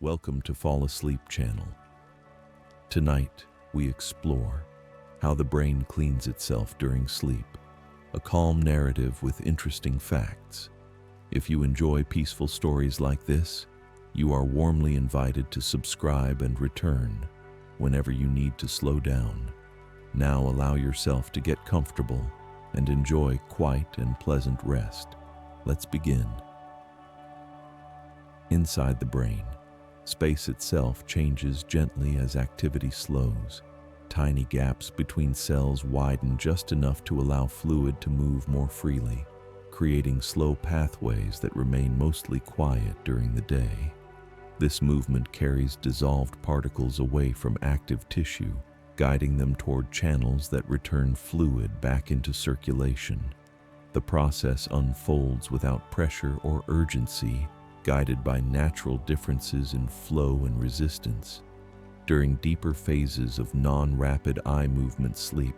Welcome to Fall Asleep channel. Tonight, we explore how the brain cleans itself during sleep, a calm narrative with interesting facts. If you enjoy peaceful stories like this, you are warmly invited to subscribe and return whenever you need to slow down. Now allow yourself to get comfortable and enjoy quiet and pleasant rest. Let's begin. Inside the brain, space itself changes gently as activity slows. Tiny gaps between cells widen just enough to allow fluid to move more freely, creating slow pathways that remain mostly quiet during the day. This movement carries dissolved particles away from active tissue, guiding them toward channels that return fluid back into circulation. The process unfolds without pressure or urgency, guided by natural differences in flow and resistance. During deeper phases of non-rapid eye movement sleep,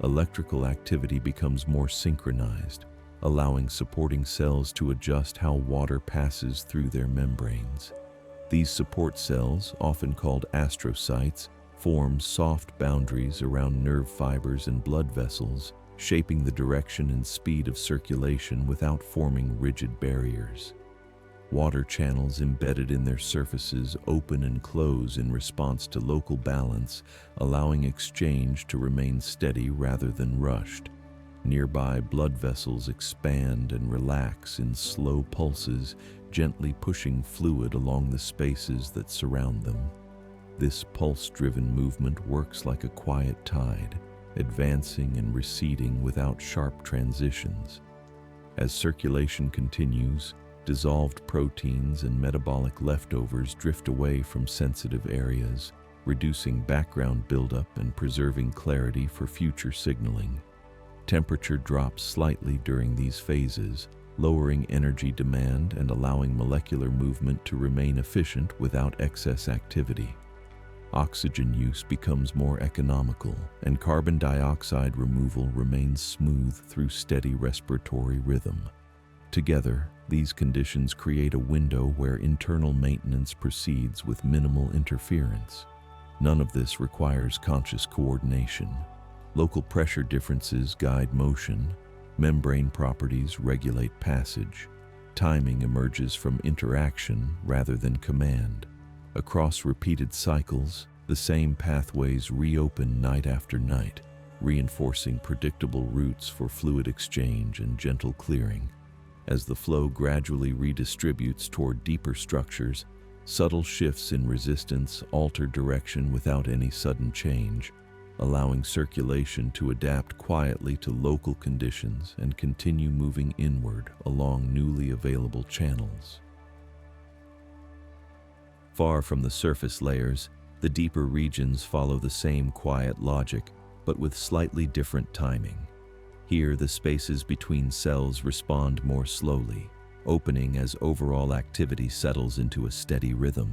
electrical activity becomes more synchronized, allowing supporting cells to adjust how water passes through their membranes. These support cells, often called astrocytes, form soft boundaries around nerve fibers and blood vessels, shaping the direction and speed of circulation without forming rigid barriers. Water channels embedded in their surfaces open and close in response to local balance, allowing exchange to remain steady rather than rushed. Nearby blood vessels expand and relax in slow pulses, gently pushing fluid along the spaces that surround them. This pulse-driven movement works like a quiet tide, advancing and receding without sharp transitions. As circulation continues, dissolved proteins and metabolic leftovers drift away from sensitive areas, reducing background buildup and preserving clarity for future signaling. Temperature drops slightly during these phases, lowering energy demand and allowing molecular movement to remain efficient without excess activity. Oxygen use becomes more economical, and carbon dioxide removal remains smooth through steady respiratory rhythm. Together, these conditions create a window where internal maintenance proceeds with minimal interference. None of this requires conscious coordination. Local pressure differences guide motion, membrane properties regulate passage. Timing emerges from interaction rather than command. Across repeated cycles, the same pathways reopen night after night, reinforcing predictable routes for fluid exchange and gentle clearing. As the flow gradually redistributes toward deeper structures, subtle shifts in resistance alter direction without any sudden change, allowing circulation to adapt quietly to local conditions and continue moving inward along newly available channels. Far from the surface layers, the deeper regions follow the same quiet logic, but with slightly different timing. Here, the spaces between cells respond more slowly, opening as overall activity settles into a steady rhythm.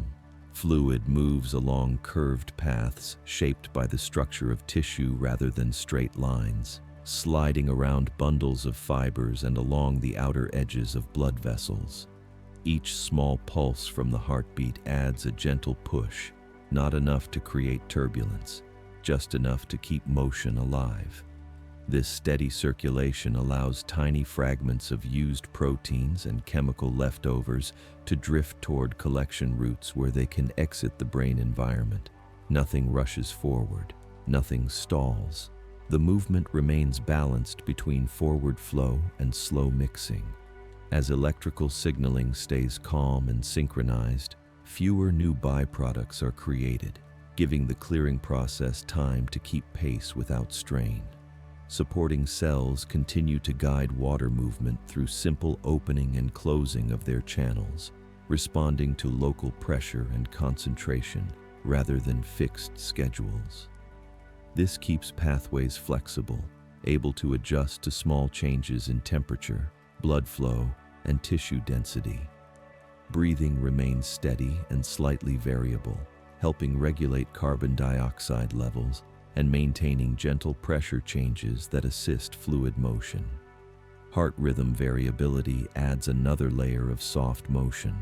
Fluid moves along curved paths shaped by the structure of tissue rather than straight lines, sliding around bundles of fibers and along the outer edges of blood vessels. Each small pulse from the heartbeat adds a gentle push, not enough to create turbulence, just enough to keep motion alive. This steady circulation allows tiny fragments of used proteins and chemical leftovers to drift toward collection routes where they can exit the brain environment. Nothing rushes forward, nothing stalls. The movement remains balanced between forward flow and slow mixing. As electrical signaling stays calm and synchronized, fewer new byproducts are created, giving the clearing process time to keep pace without strain. Supporting cells continue to guide water movement through simple opening and closing of their channels, responding to local pressure and concentration rather than fixed schedules. This keeps pathways flexible, able to adjust to small changes in temperature, blood flow, and tissue density. Breathing remains steady and slightly variable, helping regulate carbon dioxide levels and maintaining gentle pressure changes that assist fluid motion. Heart rhythm variability adds another layer of soft motion,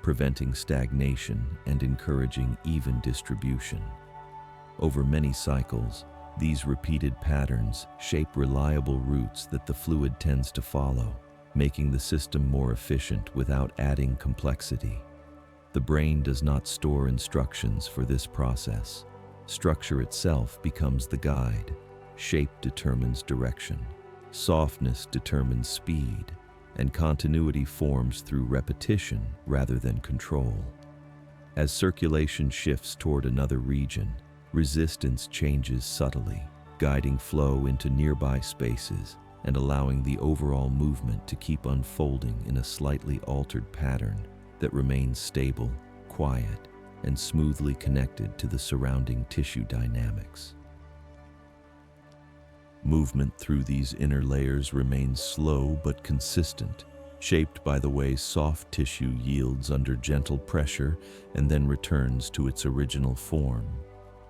preventing stagnation and encouraging even distribution. Over many cycles, these repeated patterns shape reliable routes that the fluid tends to follow, making the system more efficient without adding complexity. The brain does not store instructions for this process. Structure itself becomes the guide. Shape determines direction. Softness determines speed, and continuity forms through repetition rather than control. As circulation shifts toward another region, resistance changes subtly, guiding flow into nearby spaces and allowing the overall movement to keep unfolding in a slightly altered pattern that remains stable, quiet, and smoothly connected to the surrounding tissue dynamics. Movement through these inner layers remains slow but consistent, shaped by the way soft tissue yields under gentle pressure and then returns to its original form.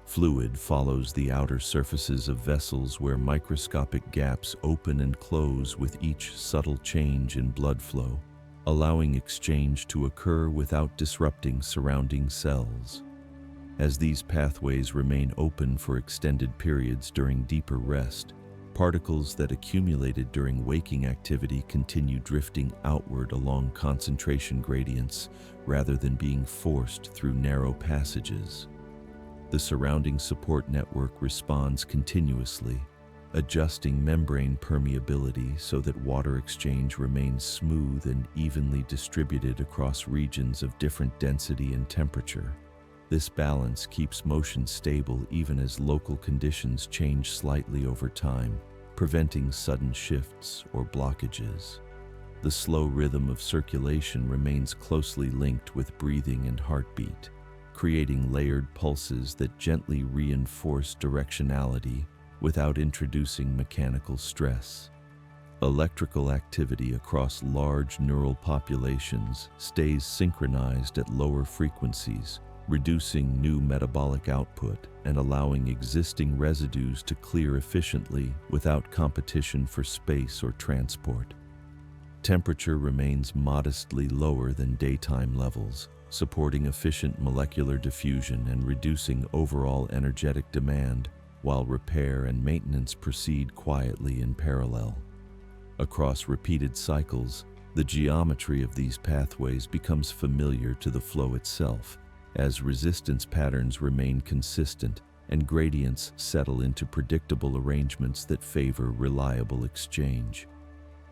Fluid follows the outer surfaces of vessels where microscopic gaps open and close with each subtle change in blood flow, allowing exchange to occur without disrupting surrounding cells. As these pathways remain open for extended periods during deeper rest, particles that accumulated during waking activity continue drifting outward along concentration gradients rather than being forced through narrow passages. The surrounding support network responds continuously, adjusting membrane permeability so that water exchange remains smooth and evenly distributed across regions of different density and temperature. This balance keeps motion stable even as local conditions change slightly over time, preventing sudden shifts or blockages. The slow rhythm of circulation remains closely linked with breathing and heartbeat, creating layered pulses that gently reinforce directionality without introducing mechanical stress. Electrical activity across large neural populations stays synchronized at lower frequencies, reducing new metabolic output and allowing existing residues to clear efficiently without competition for space or transport. Temperature remains modestly lower than daytime levels, supporting efficient molecular diffusion and reducing overall energetic demand, while repair and maintenance proceed quietly in parallel. Across repeated cycles, the geometry of these pathways becomes familiar to the flow itself, as resistance patterns remain consistent and gradients settle into predictable arrangements that favor reliable exchange.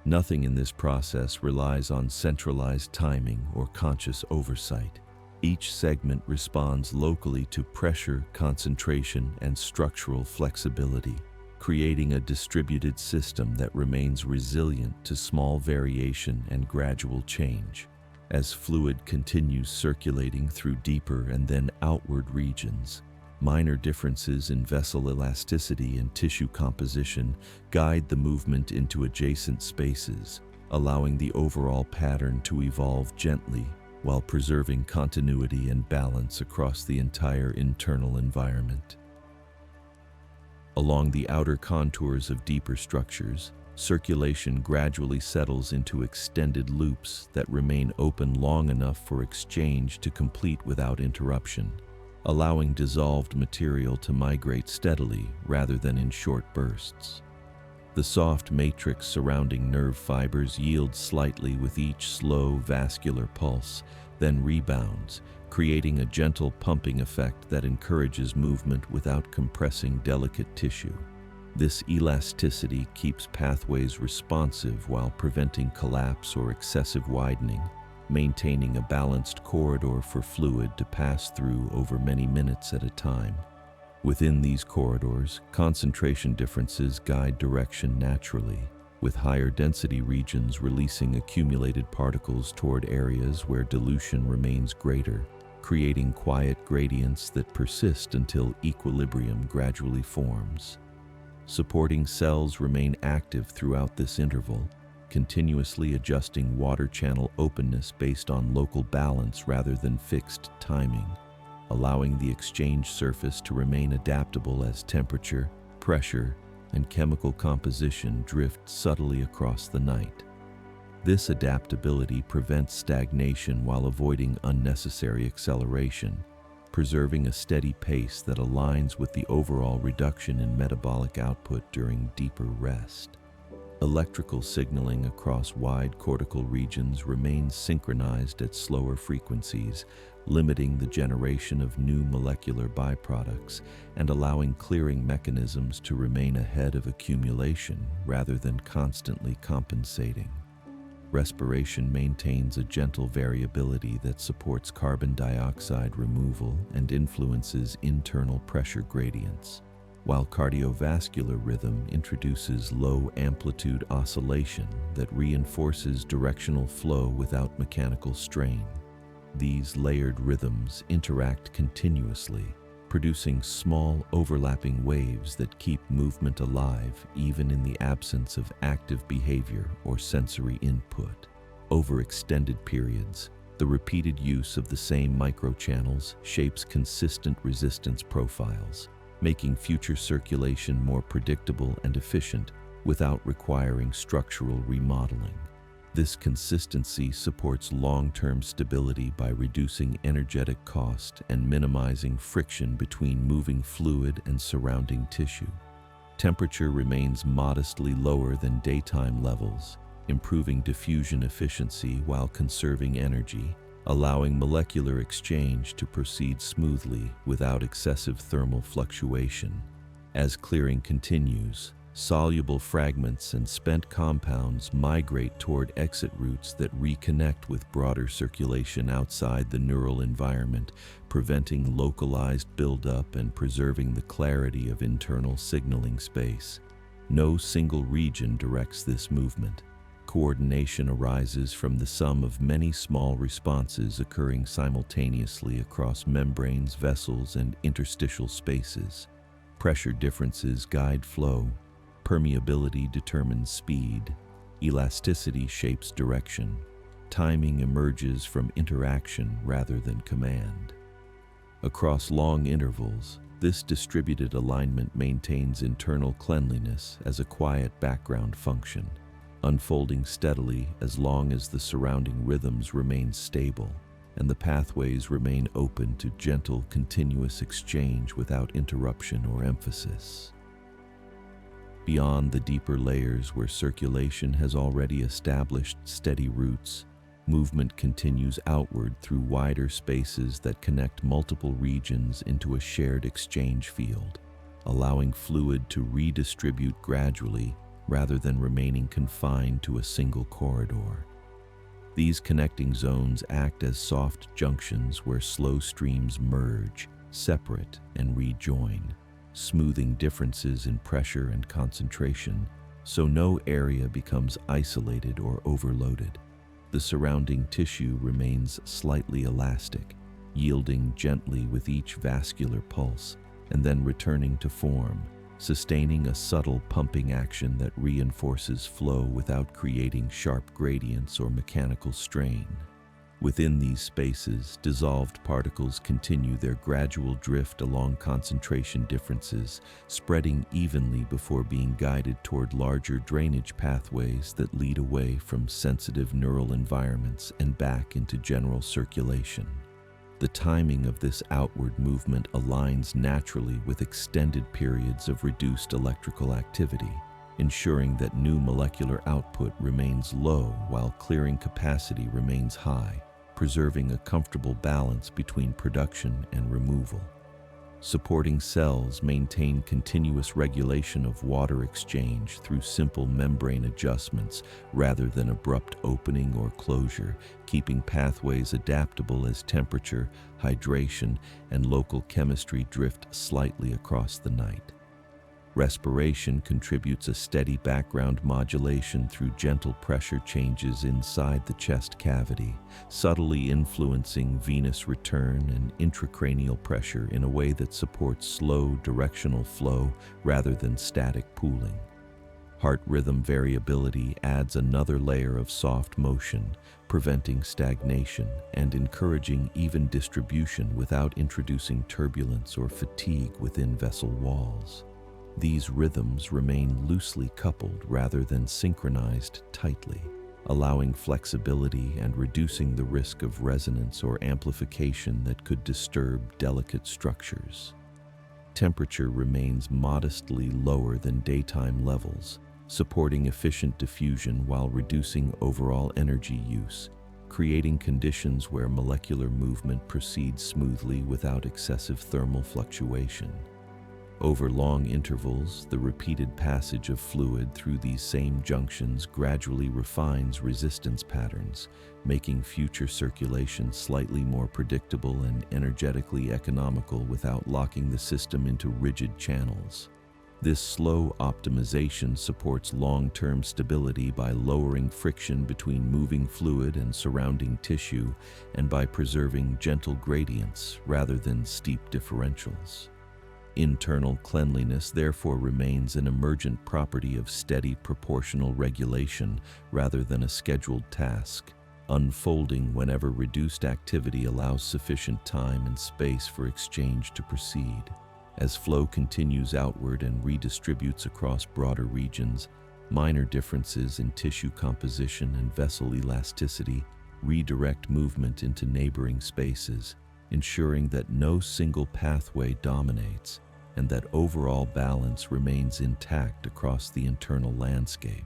Nothing in this process relies on centralized timing or conscious oversight. Each segment responds locally to pressure, concentration, and structural flexibility, creating a distributed system that remains resilient to small variation and gradual change. As fluid continues circulating through deeper and then outward regions, minor differences in vessel elasticity and tissue composition guide the movement into adjacent spaces, allowing the overall pattern to evolve gently while preserving continuity and balance across the entire internal environment. Along the outer contours of deeper structures, circulation gradually settles into extended loops that remain open long enough for exchange to complete without interruption, allowing dissolved material to migrate steadily rather than in short bursts. The soft matrix surrounding nerve fibers yields slightly with each slow vascular pulse, then rebounds, creating a gentle pumping effect that encourages movement without compressing delicate tissue. This elasticity keeps pathways responsive while preventing collapse or excessive widening, maintaining a balanced corridor for fluid to pass through over many minutes at a time. Within these corridors, concentration differences guide direction naturally, with higher density regions releasing accumulated particles toward areas where dilution remains greater, creating quiet gradients that persist until equilibrium gradually forms. Supporting cells remain active throughout this interval, continuously adjusting water channel openness based on local balance rather than fixed timing, allowing the exchange surface to remain adaptable as temperature, pressure, and chemical composition drift subtly across the night. This adaptability prevents stagnation while avoiding unnecessary acceleration, preserving a steady pace that aligns with the overall reduction in metabolic output during deeper rest. Electrical signaling across wide cortical regions remains synchronized at slower frequencies, limiting the generation of new molecular byproducts and allowing clearing mechanisms to remain ahead of accumulation rather than constantly compensating. Respiration maintains a gentle variability that supports carbon dioxide removal and influences internal pressure gradients, while cardiovascular rhythm introduces low-amplitude oscillation that reinforces directional flow without mechanical strain. These layered rhythms interact continuously, producing small overlapping waves that keep movement alive even in the absence of active behavior or sensory input. Over extended periods, the repeated use of the same microchannels shapes consistent resistance profiles, making future circulation more predictable and efficient without requiring structural remodeling. This consistency supports long-term stability by reducing energetic cost and minimizing friction between moving fluid and surrounding tissue. Temperature remains modestly lower than daytime levels, improving diffusion efficiency while conserving energy, allowing molecular exchange to proceed smoothly without excessive thermal fluctuation. As clearing continues, soluble fragments and spent compounds migrate toward exit routes that reconnect with broader circulation outside the neural environment, preventing localized buildup and preserving the clarity of internal signaling space. No single region directs this movement. Coordination arises from the sum of many small responses occurring simultaneously across membranes, vessels, and interstitial spaces. Pressure differences guide flow. Permeability determines speed, elasticity shapes direction, timing emerges from interaction rather than command. Across long intervals, this distributed alignment maintains internal cleanliness as a quiet background function, unfolding steadily as long as the surrounding rhythms remain stable and the pathways remain open to gentle, continuous exchange without interruption or emphasis. Beyond the deeper layers where circulation has already established steady roots, movement continues outward through wider spaces that connect multiple regions into a shared exchange field, allowing fluid to redistribute gradually rather than remaining confined to a single corridor. These connecting zones act as soft junctions where slow streams merge, separate, and rejoin, smoothing differences in pressure and concentration, so no area becomes isolated or overloaded. The surrounding tissue remains slightly elastic, yielding gently with each vascular pulse, and then returning to form, sustaining a subtle pumping action that reinforces flow without creating sharp gradients or mechanical strain. Within these spaces, dissolved particles continue their gradual drift along concentration differences, spreading evenly before being guided toward larger drainage pathways that lead away from sensitive neural environments and back into general circulation. The timing of this outward movement aligns naturally with extended periods of reduced electrical activity, ensuring that new molecular output remains low while clearing capacity remains high, preserving a comfortable balance between production and removal. Supporting cells maintain continuous regulation of water exchange through simple membrane adjustments rather than abrupt opening or closure, keeping pathways adaptable as temperature, hydration, and local chemistry drift slightly across the night. Respiration contributes a steady background modulation through gentle pressure changes inside the chest cavity, subtly influencing venous return and intracranial pressure in a way that supports slow directional flow rather than static pooling. Heart rhythm variability adds another layer of soft motion, preventing stagnation and encouraging even distribution without introducing turbulence or fatigue within vessel walls. These rhythms remain loosely coupled rather than synchronized tightly. allowing flexibility and reducing the risk of resonance or amplification that could disturb delicate structures. Temperature remains modestly lower than daytime levels, supporting efficient diffusion while reducing overall energy use, creating conditions where molecular movement proceeds smoothly without excessive thermal fluctuation. Over long intervals, the repeated passage of fluid through these same junctions gradually refines resistance patterns, making future circulation slightly more predictable and energetically economical without locking the system into rigid channels. This slow optimization supports long-term stability by lowering friction between moving fluid and surrounding tissue and by preserving gentle gradients rather than steep differentials. Internal cleanliness therefore remains an emergent property of steady proportional regulation rather than a scheduled task, unfolding whenever reduced activity allows sufficient time and space for exchange to proceed. As flow continues outward and redistributes across broader regions, minor differences in tissue composition and vessel elasticity redirect movement into neighboring spaces, ensuring that no single pathway dominates and that overall balance remains intact across the internal landscape.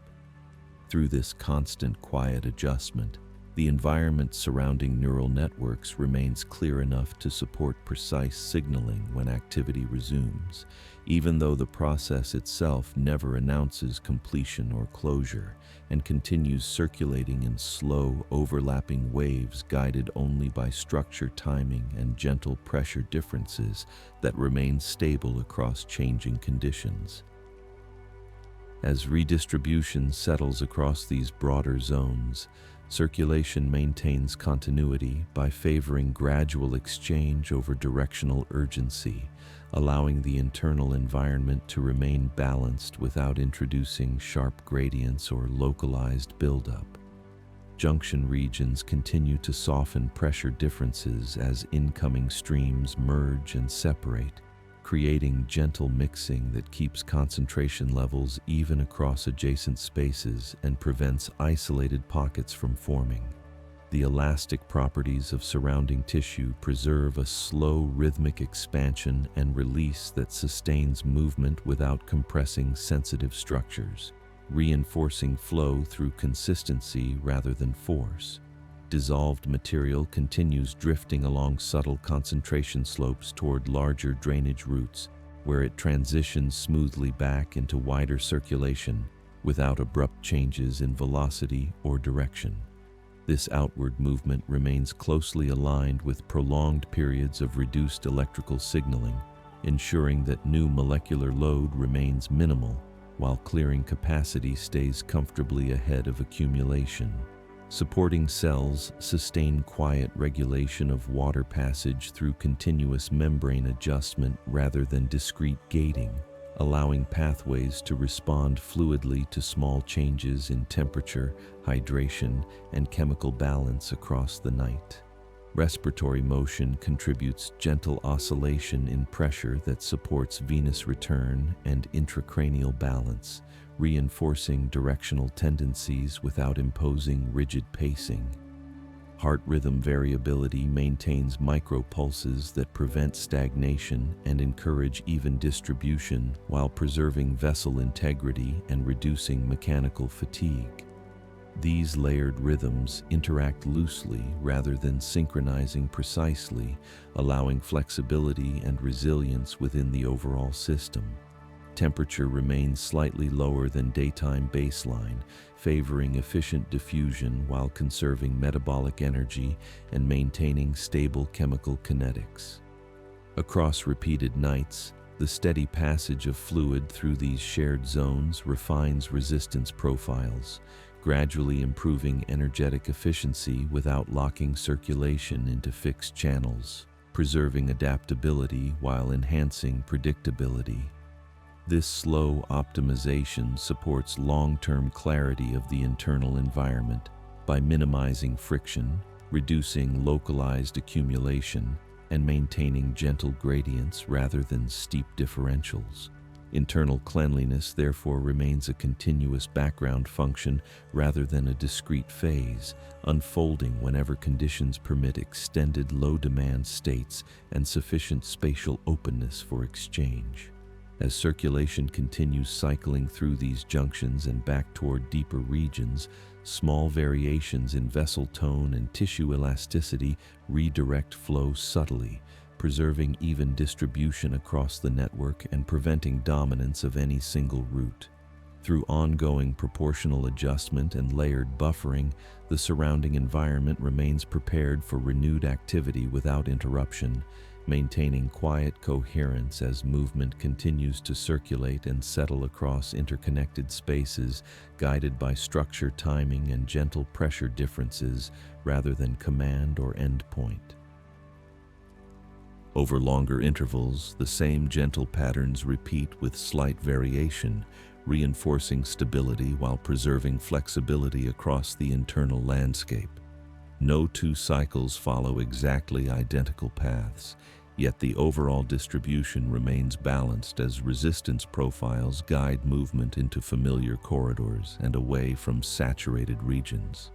Through this constant quiet adjustment, the environment surrounding neural networks remains clear enough to support precise signaling when activity resumes, even though the process itself never announces completion or closure and continues circulating in slow, overlapping waves guided only by structure, timing, and gentle pressure differences that remain stable across changing conditions. As redistribution settles across these broader zones, circulation maintains continuity by favoring gradual exchange over directional urgency, allowing the internal environment to remain balanced without introducing sharp gradients or localized buildup. Junction regions continue to soften pressure differences as incoming streams merge and separate, creating gentle mixing that keeps concentration levels even across adjacent spaces and prevents isolated pockets from forming. The elastic properties of surrounding tissue preserve a slow rhythmic expansion and release that sustains movement without compressing sensitive structures, reinforcing flow through consistency rather than force. Dissolved material continues drifting along subtle concentration slopes toward larger drainage routes, where it transitions smoothly back into wider circulation without abrupt changes in velocity or direction. This outward movement remains closely aligned with prolonged periods of reduced electrical signaling, ensuring that new molecular load remains minimal while clearing capacity stays comfortably ahead of accumulation. Supporting cells sustain quiet regulation of water passage through continuous membrane adjustment rather than discrete gating, allowing pathways to respond fluidly to small changes in temperature, hydration, and chemical balance across the night. Respiratory motion contributes gentle oscillation in pressure that supports venous return and intracranial balance, reinforcing directional tendencies without imposing rigid pacing. Heart rhythm variability maintains micropulses that prevent stagnation and encourage even distribution while preserving vessel integrity and reducing mechanical fatigue. These layered rhythms interact loosely rather than synchronizing precisely, allowing flexibility and resilience within the overall system. Temperature remains slightly lower than daytime baseline, favoring efficient diffusion while conserving metabolic energy and maintaining stable chemical kinetics. Across repeated nights, the steady passage of fluid through these shared zones refines resistance profiles, gradually improving energetic efficiency without locking circulation into fixed channels, preserving adaptability while enhancing predictability. This slow optimization supports long-term clarity of the internal environment by minimizing friction, reducing localized accumulation, and maintaining gentle gradients rather than steep differentials. Internal cleanliness therefore remains a continuous background function rather than a discrete phase, unfolding whenever conditions permit extended low-demand states and sufficient spatial openness for exchange. As circulation continues cycling through these junctions and back toward deeper regions, small variations in vessel tone and tissue elasticity redirect flow subtly, preserving even distribution across the network and preventing dominance of any single route. Through ongoing proportional adjustment and layered buffering, the surrounding environment remains prepared for renewed activity without interruption, maintaining quiet coherence as movement continues to circulate and settle across interconnected spaces, guided by structure, timing, and gentle pressure differences rather than command or endpoint. Over longer intervals, the same gentle patterns repeat with slight variation, reinforcing stability while preserving flexibility across the internal landscape. No two cycles follow exactly identical paths, yet the overall distribution remains balanced as resistance profiles guide movement into familiar corridors and away from saturated regions.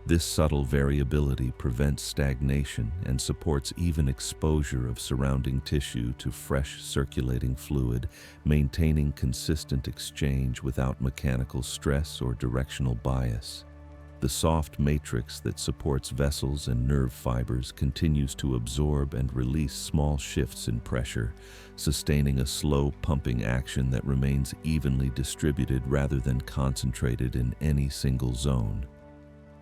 This subtle variability prevents stagnation and supports even exposure of surrounding tissue to fresh circulating fluid, maintaining consistent exchange without mechanical stress or directional bias. The soft matrix that supports vessels and nerve fibers continues to absorb and release small shifts in pressure, sustaining a slow pumping action that remains evenly distributed rather than concentrated in any single zone.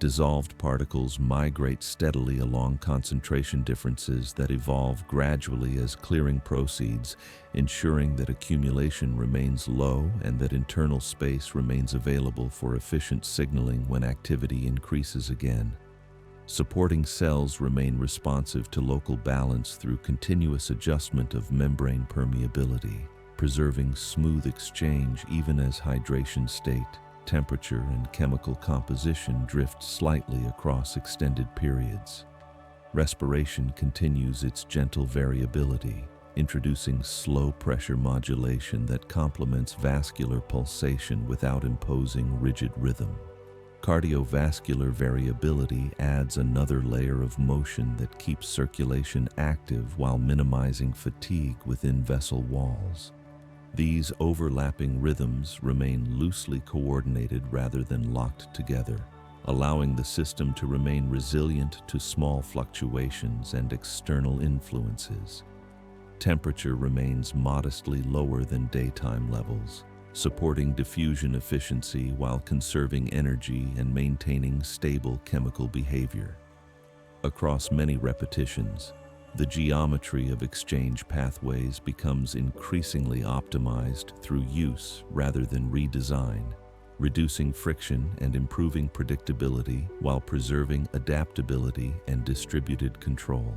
Dissolved particles migrate steadily along concentration differences that evolve gradually as clearing proceeds, ensuring that accumulation remains low and that internal space remains available for efficient signaling when activity increases again. Supporting cells remain responsive to local balance through continuous adjustment of membrane permeability, preserving smooth exchange even as hydration state, temperature, and chemical composition drift slightly across extended periods. Respiration continues its gentle variability, introducing slow pressure modulation that complements vascular pulsation without imposing rigid rhythm. Cardiovascular variability adds another layer of motion that keeps circulation active while minimizing fatigue within vessel walls. These overlapping rhythms remain loosely coordinated rather than locked together, allowing the system to remain resilient to small fluctuations and external influences. Temperature remains modestly lower than daytime levels, supporting diffusion efficiency while conserving energy and maintaining stable chemical behavior. Across many repetitions, the geometry of exchange pathways becomes increasingly optimized through use rather than redesign, reducing friction and improving predictability while preserving adaptability and distributed control.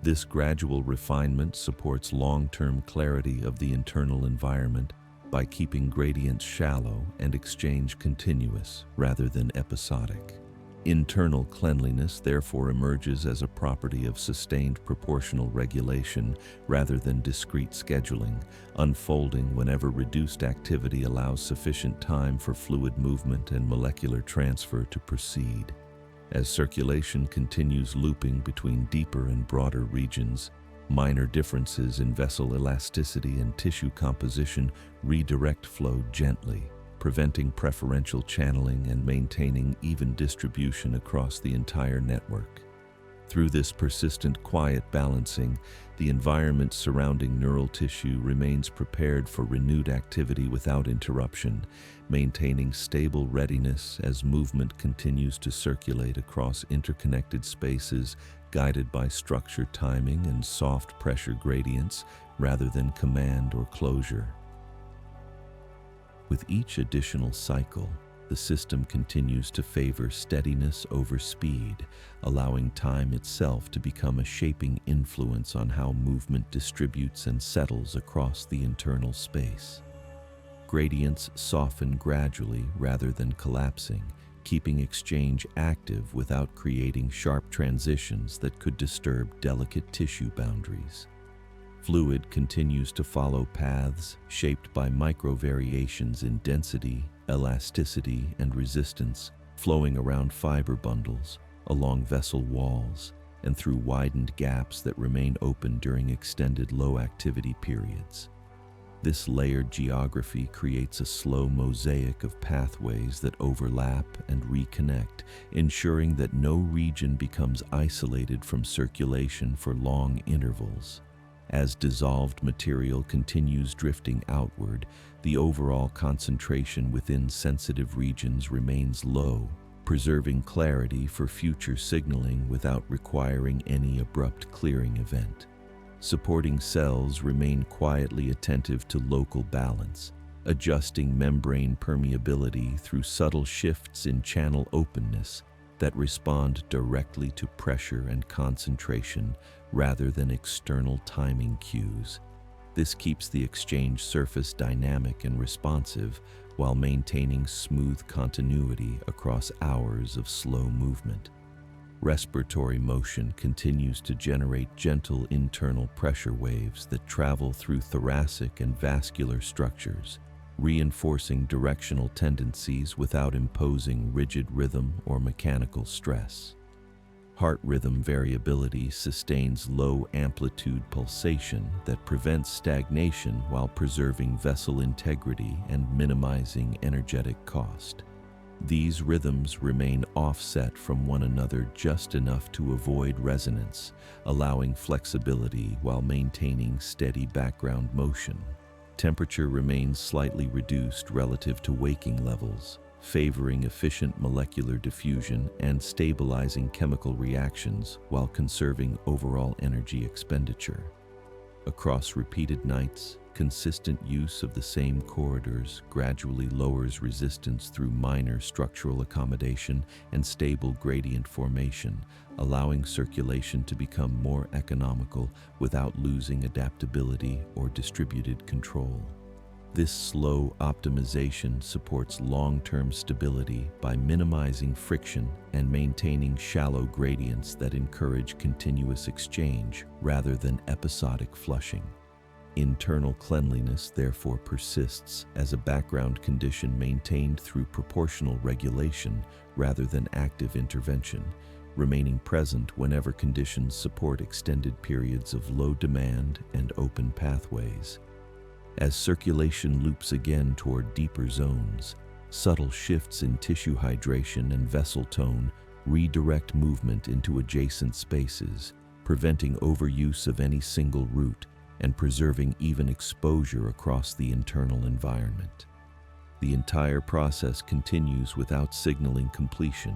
This gradual refinement supports long-term clarity of the internal environment by keeping gradients shallow and exchange continuous rather than episodic. Internal cleanliness therefore emerges as a property of sustained proportional regulation rather than discrete scheduling, unfolding whenever reduced activity allows sufficient time for fluid movement and molecular transfer to proceed. As circulation continues looping between deeper and broader regions, minor differences in vessel elasticity and tissue composition redirect flow gently, preventing preferential channeling and maintaining even distribution across the entire network. Through this persistent quiet balancing, the environment surrounding neural tissue remains prepared for renewed activity without interruption, maintaining stable readiness as movement continues to circulate across interconnected spaces guided by structure timing and soft pressure gradients rather than command or closure. With each additional cycle, the system continues to favor steadiness over speed, allowing time itself to become a shaping influence on how movement distributes and settles across the internal space. Gradients soften gradually rather than collapsing, keeping exchange active without creating sharp transitions that could disturb delicate tissue boundaries. Fluid continues to follow paths shaped by micro-variations in density, elasticity, and resistance, flowing around fiber bundles, along vessel walls, and through widened gaps that remain open during extended low-activity periods. This layered geography creates a slow mosaic of pathways that overlap and reconnect, ensuring that no region becomes isolated from circulation for long intervals. As dissolved material continues drifting outward, the overall concentration within sensitive regions remains low, preserving clarity for future signaling without requiring any abrupt clearing event. Supporting cells remain quietly attentive to local balance, adjusting membrane permeability through subtle shifts in channel openness that respond directly to pressure and concentration rather than external timing cues. This keeps the exchange surface dynamic and responsive while maintaining smooth continuity across hours of slow movement. Respiratory motion continues to generate gentle internal pressure waves that travel through thoracic and vascular structures, reinforcing directional tendencies without imposing rigid rhythm or mechanical stress. Heart rhythm variability sustains low-amplitude pulsation that prevents stagnation while preserving vessel integrity and minimizing energetic cost. These rhythms remain offset from one another just enough to avoid resonance, allowing flexibility while maintaining steady background motion. Temperature remains slightly reduced relative to waking levels, favoring efficient molecular diffusion and stabilizing chemical reactions while conserving overall energy expenditure. Across repeated nights, consistent use of the same corridors gradually lowers resistance through minor structural accommodation and stable gradient formation, allowing circulation to become more economical without losing adaptability or distributed control. This slow optimization supports long-term stability by minimizing friction and maintaining shallow gradients that encourage continuous exchange rather than episodic flushing. Internal cleanliness therefore persists as a background condition maintained through proportional regulation rather than active intervention, remaining present whenever conditions support extended periods of low demand and open pathways. As circulation loops again toward deeper zones, subtle shifts in tissue hydration and vessel tone redirect movement into adjacent spaces, preventing overuse of any single route and preserving even exposure across the internal environment. The entire process continues without signaling completion,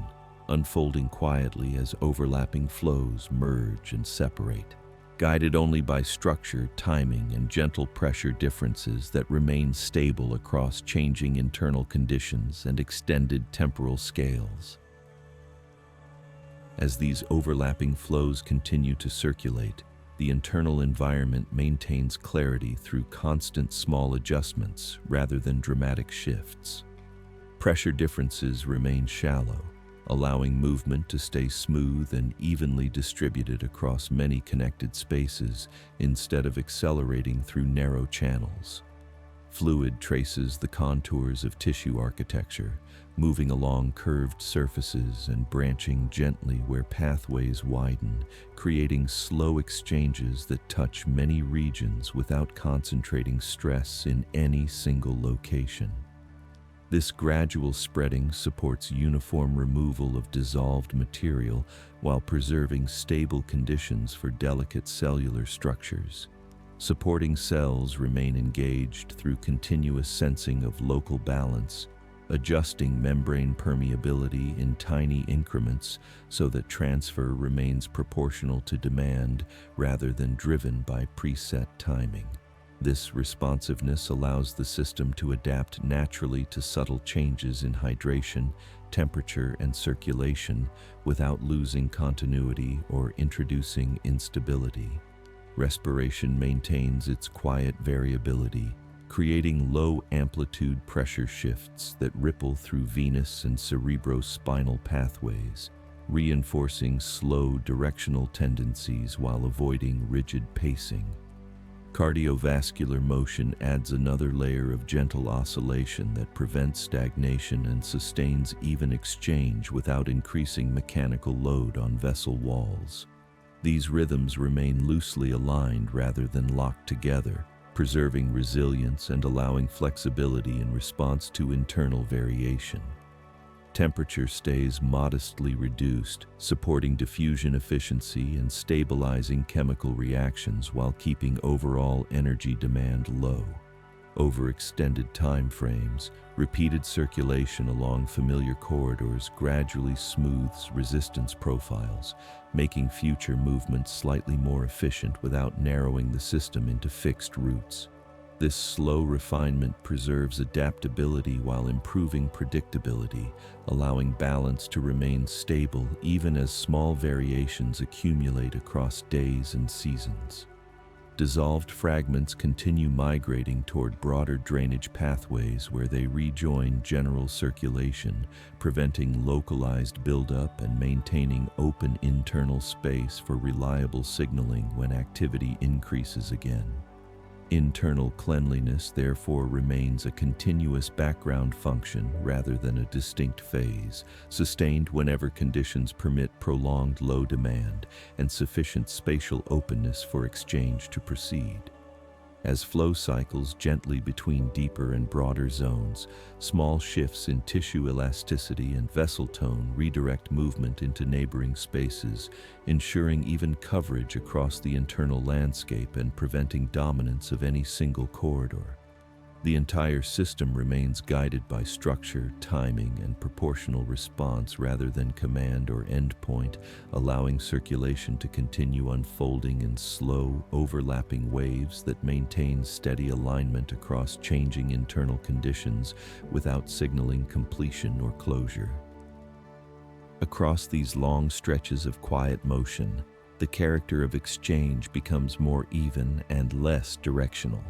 unfolding quietly as overlapping flows merge and separate, guided only by structure, timing, and gentle pressure differences that remain stable across changing internal conditions and extended temporal scales. As these overlapping flows continue to circulate, the internal environment maintains clarity through constant small adjustments rather than dramatic shifts. Pressure differences remain shallow, allowing movement to stay smooth and evenly distributed across many connected spaces instead of accelerating through narrow channels. Fluid traces the contours of tissue architecture, moving along curved surfaces and branching gently where pathways widen, creating slow exchanges that touch many regions without concentrating stress in any single location. This gradual spreading supports uniform removal of dissolved material while preserving stable conditions for delicate cellular structures. Supporting cells remain engaged through continuous sensing of local balance, adjusting membrane permeability in tiny increments so that transfer remains proportional to demand rather than driven by preset timing. This responsiveness allows the system to adapt naturally to subtle changes in hydration, temperature, and circulation without losing continuity or introducing instability. Respiration maintains its quiet variability, creating low-amplitude pressure shifts that ripple through venous and cerebrospinal pathways, reinforcing slow directional tendencies while avoiding rigid pacing. Cardiovascular motion adds another layer of gentle oscillation that prevents stagnation and sustains even exchange without increasing mechanical load on vessel walls. These rhythms remain loosely aligned rather than locked together, preserving resilience and allowing flexibility in response to internal variation. Temperature stays modestly reduced, supporting diffusion efficiency and stabilizing chemical reactions while keeping overall energy demand low. Over extended time frames, repeated circulation along familiar corridors gradually smooths resistance profiles, making future movements slightly more efficient without narrowing the system into fixed routes. This slow refinement preserves adaptability while improving predictability, allowing balance to remain stable even as small variations accumulate across days and seasons. Dissolved fragments continue migrating toward broader drainage pathways where they rejoin general circulation, preventing localized buildup and maintaining open internal space for reliable signaling when activity increases again. Internal cleanliness therefore remains a continuous background function rather than a distinct phase, sustained whenever conditions permit prolonged low demand and sufficient spatial openness for exchange to proceed. As flow cycles gently between deeper and broader zones, small shifts in tissue elasticity and vessel tone redirect movement into neighboring spaces, ensuring even coverage across the internal landscape and preventing dominance of any single corridor. The entire system remains guided by structure, timing, and proportional response rather than command or endpoint, allowing circulation to continue unfolding in slow, overlapping waves that maintain steady alignment across changing internal conditions without signaling completion or closure. Across these long stretches of quiet motion, the character of exchange becomes more even and less directional,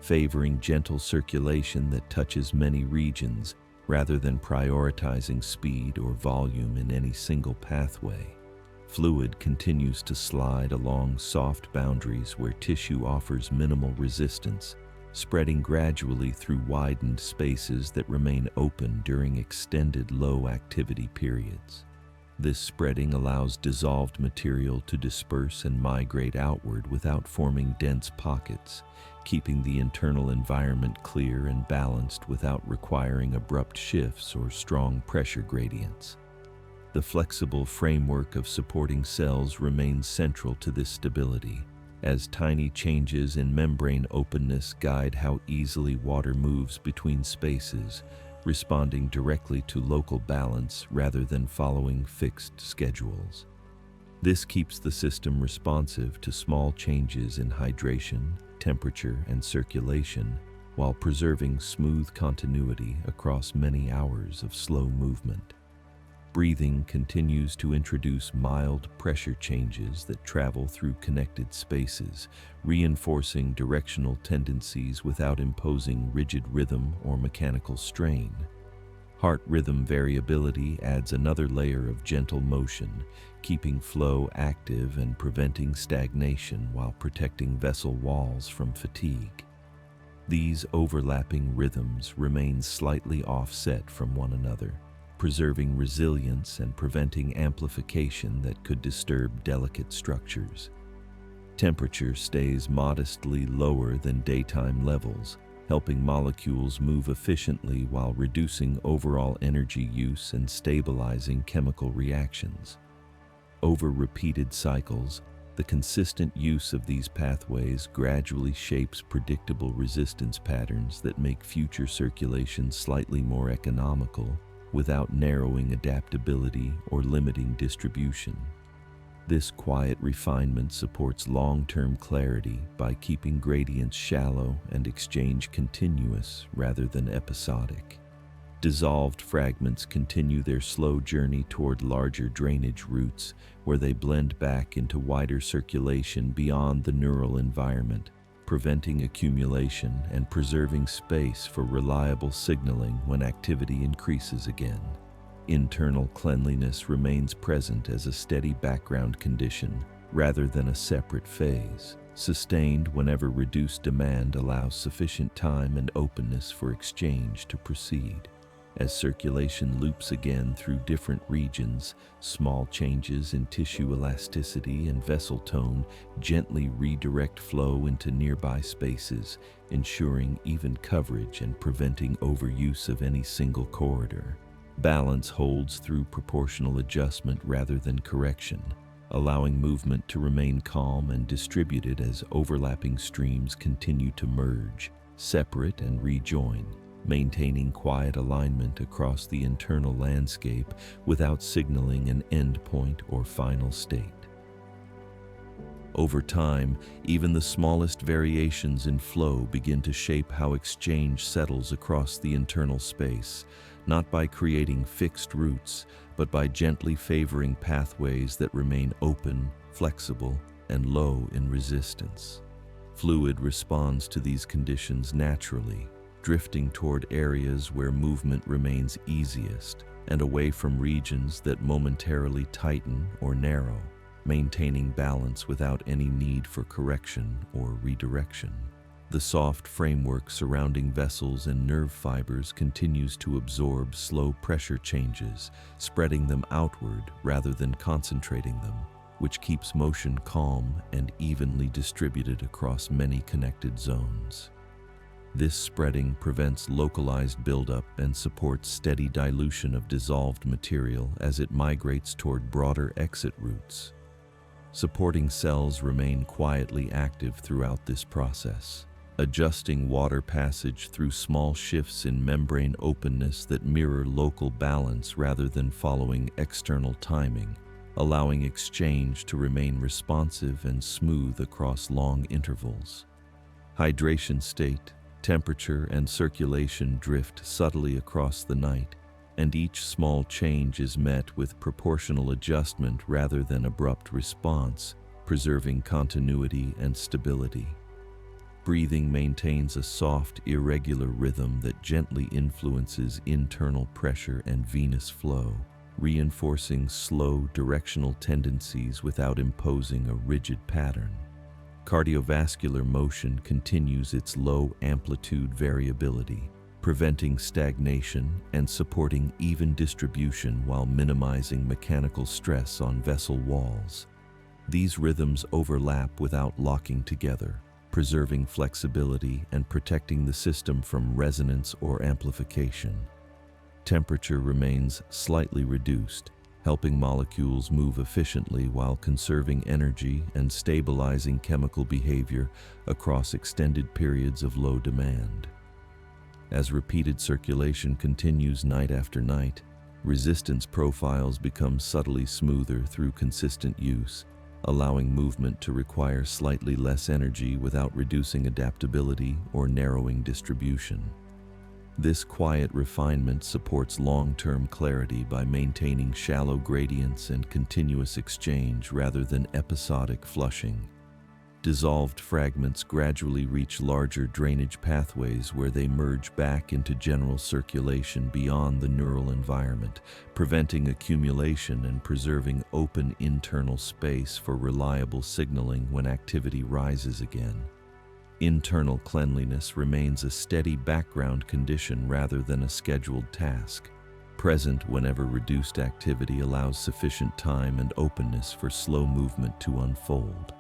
favoring gentle circulation that touches many regions rather than prioritizing speed or volume in any single pathway. Fluid continues to slide along soft boundaries where tissue offers minimal resistance, spreading gradually through widened spaces that remain open during extended low-activity periods. This spreading allows dissolved material to disperse and migrate outward without forming dense pockets, keeping the internal environment clear and balanced without requiring abrupt shifts or strong pressure gradients. The flexible framework of supporting cells remains central to this stability, as tiny changes in membrane openness guide how easily water moves between spaces, responding directly to local balance rather than following fixed schedules. This keeps the system responsive to small changes in hydration, temperature, and circulation, while preserving smooth continuity across many hours of slow movement. Breathing continues to introduce mild pressure changes that travel through connected spaces, reinforcing directional tendencies without imposing rigid rhythm or mechanical strain. Heart rhythm variability adds another layer of gentle motion, keeping flow active and preventing stagnation while protecting vessel walls from fatigue. These overlapping rhythms remain slightly offset from one another, preserving resilience and preventing amplification that could disturb delicate structures. Temperature stays modestly lower than daytime levels, helping molecules move efficiently while reducing overall energy use and stabilizing chemical reactions. Over repeated cycles, the consistent use of these pathways gradually shapes predictable resistance patterns that make future circulation slightly more economical without narrowing adaptability or limiting distribution. This quiet refinement supports long-term clarity by keeping gradients shallow and exchange continuous rather than episodic. Dissolved fragments continue their slow journey toward larger drainage routes, where they blend back into wider circulation beyond the neural environment, preventing accumulation and preserving space for reliable signaling when activity increases again. Internal cleanliness remains present as a steady background condition rather than a separate phase, sustained whenever reduced demand allows sufficient time and openness for exchange to proceed. As circulation loops again through different regions, small changes in tissue elasticity and vessel tone gently redirect flow into nearby spaces, ensuring even coverage and preventing overuse of any single corridor. Balance holds through proportional adjustment rather than correction, allowing movement to remain calm and distributed as overlapping streams continue to merge, separate, and rejoin, maintaining quiet alignment across the internal landscape without signaling an endpoint or final state. Over time, even the smallest variations in flow begin to shape how exchange settles across the internal space, not by creating fixed routes, but by gently favoring pathways that remain open, flexible, and low in resistance. Fluid responds to these conditions naturally, drifting toward areas where movement remains easiest and away from regions that momentarily tighten or narrow, maintaining balance without any need for correction or redirection. The soft framework surrounding vessels and nerve fibers continues to absorb slow pressure changes, spreading them outward rather than concentrating them, which keeps motion calm and evenly distributed across many connected zones. This spreading prevents localized buildup and supports steady dilution of dissolved material as it migrates toward broader exit routes. Supporting cells remain quietly active throughout this process, adjusting water passage through small shifts in membrane openness that mirror local balance rather than following external timing, allowing exchange to remain responsive and smooth across long intervals. Hydration state, temperature, and circulation drift subtly across the night, and each small change is met with proportional adjustment rather than abrupt response, preserving continuity and stability. Breathing maintains a soft, irregular rhythm that gently influences internal pressure and venous flow, reinforcing slow, directional tendencies without imposing a rigid pattern. Cardiovascular motion continues its low-amplitude variability, preventing stagnation and supporting even distribution while minimizing mechanical stress on vessel walls. These rhythms overlap without locking together, preserving flexibility and protecting the system from resonance or amplification. Temperature remains slightly reduced, helping molecules move efficiently while conserving energy and stabilizing chemical behavior across extended periods of low demand. As repeated circulation continues night after night, resistance profiles become subtly smoother through consistent use, allowing movement to require slightly less energy without reducing adaptability or narrowing distribution. This quiet refinement supports long-term clarity by maintaining shallow gradients and continuous exchange rather than episodic flushing. Dissolved fragments gradually reach larger drainage pathways where they merge back into general circulation beyond the neural environment, preventing accumulation and preserving open internal space for reliable signaling when activity rises again. Internal cleanliness remains a steady background condition rather than a scheduled task, present whenever reduced activity allows sufficient time and openness for slow movement to unfold.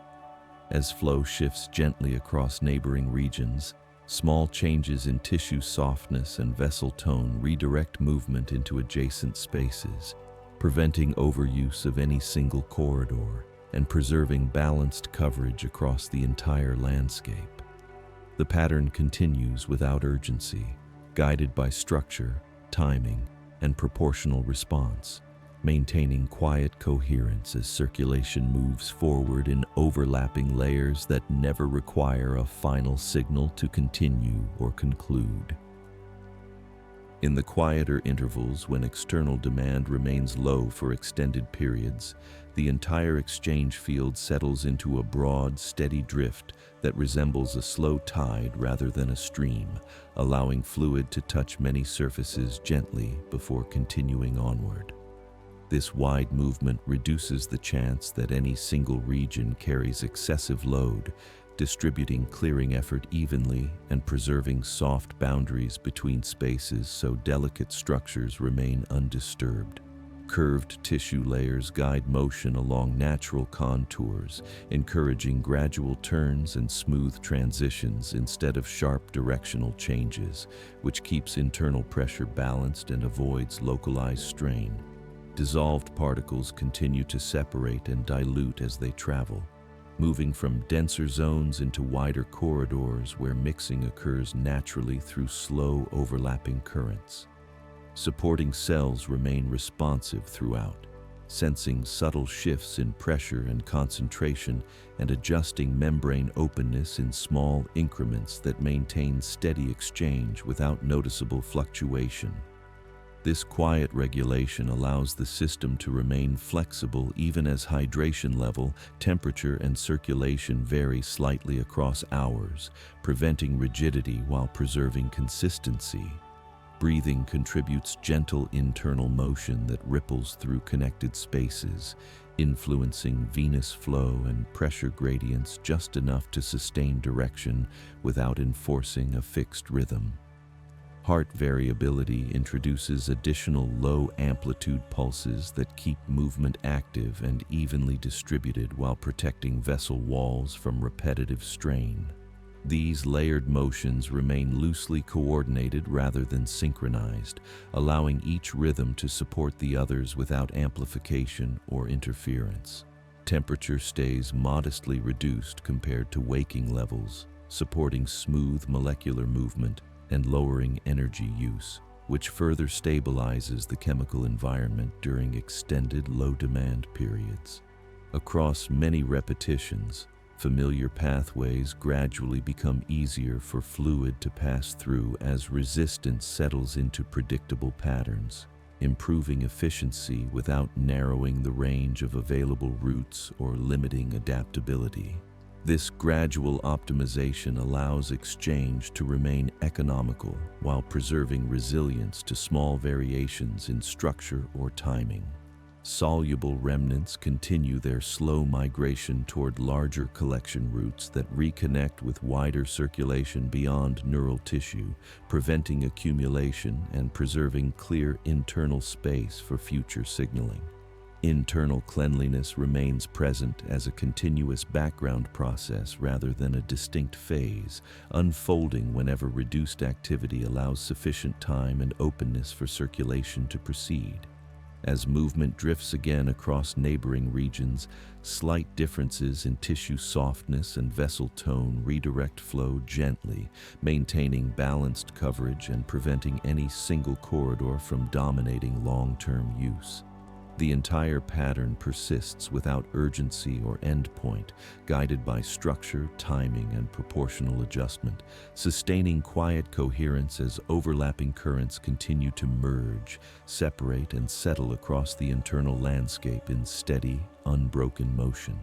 As flow shifts gently across neighboring regions, small changes in tissue softness and vessel tone redirect movement into adjacent spaces, preventing overuse of any single corridor and preserving balanced coverage across the entire landscape. The pattern continues without urgency, guided by structure, timing, and proportional response, maintaining quiet coherence as circulation moves forward in overlapping layers that never require a final signal to continue or conclude. In the quieter intervals when external demand remains low for extended periods, the entire exchange field settles into a broad, steady drift that resembles a slow tide rather than a stream, allowing fluid to touch many surfaces gently before continuing onward. This wide movement reduces the chance that any single region carries excessive load, distributing clearing effort evenly and preserving soft boundaries between spaces so delicate structures remain undisturbed. Curved tissue layers guide motion along natural contours, encouraging gradual turns and smooth transitions instead of sharp directional changes, which keeps internal pressure balanced and avoids localized strain. Dissolved particles continue to separate and dilute as they travel, moving from denser zones into wider corridors where mixing occurs naturally through slow overlapping currents. Supporting cells remain responsive throughout, sensing subtle shifts in pressure and concentration and adjusting membrane openness in small increments that maintain steady exchange without noticeable fluctuation. This quiet regulation allows the system to remain flexible even as hydration level, temperature, and circulation vary slightly across hours, preventing rigidity while preserving consistency. Breathing contributes gentle internal motion that ripples through connected spaces, influencing venous flow and pressure gradients just enough to sustain direction without enforcing a fixed rhythm. Heart variability introduces additional low-amplitude pulses that keep movement active and evenly distributed while protecting vessel walls from repetitive strain. These layered motions remain loosely coordinated rather than synchronized, allowing each rhythm to support the others without amplification or interference. Temperature stays modestly reduced compared to waking levels, supporting smooth molecular movement and lowering energy use, which further stabilizes the chemical environment during extended low-demand periods. Across many repetitions, familiar pathways gradually become easier for fluid to pass through as resistance settles into predictable patterns, improving efficiency without narrowing the range of available routes or limiting adaptability. This gradual optimization allows exchange to remain economical while preserving resilience to small variations in structure or timing. Soluble remnants continue their slow migration toward larger collection routes that reconnect with wider circulation beyond neural tissue, preventing accumulation and preserving clear internal space for future signaling. Internal cleanliness remains present as a continuous background process rather than a distinct phase, unfolding whenever reduced activity allows sufficient time and openness for circulation to proceed. As movement drifts again across neighboring regions, slight differences in tissue softness and vessel tone redirect flow gently, maintaining balanced coverage and preventing any single corridor from dominating long-term use. The entire pattern persists without urgency or endpoint, guided by structure, timing, and proportional adjustment, sustaining quiet coherence as overlapping currents continue to merge, separate, and settle across the internal landscape in steady, unbroken motion.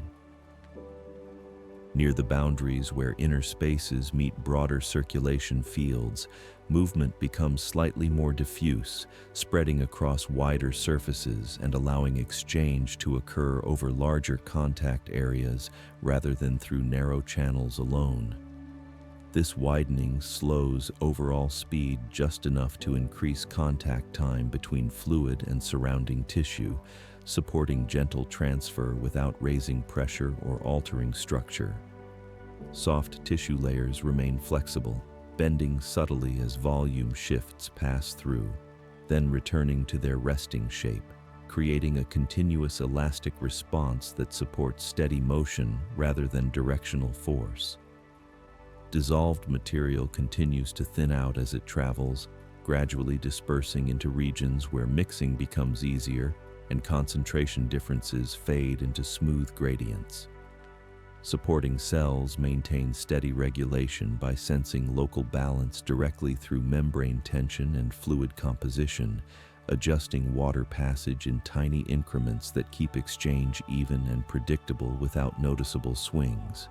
Near the boundaries where inner spaces meet broader circulation fields, movement becomes slightly more diffuse, spreading across wider surfaces and allowing exchange to occur over larger contact areas rather than through narrow channels alone. This widening slows overall speed just enough to increase contact time between fluid and surrounding tissue, supporting gentle transfer without raising pressure or altering structure. Soft tissue layers remain flexible, bending subtly as volume shifts pass through, then returning to their resting shape, creating a continuous elastic response that supports steady motion rather than directional force. Dissolved material continues to thin out as it travels, gradually dispersing into regions where mixing becomes easier and concentration differences fade into smooth gradients. Supporting cells maintain steady regulation by sensing local balance directly through membrane tension and fluid composition, adjusting water passage in tiny increments that keep exchange even and predictable without noticeable swings.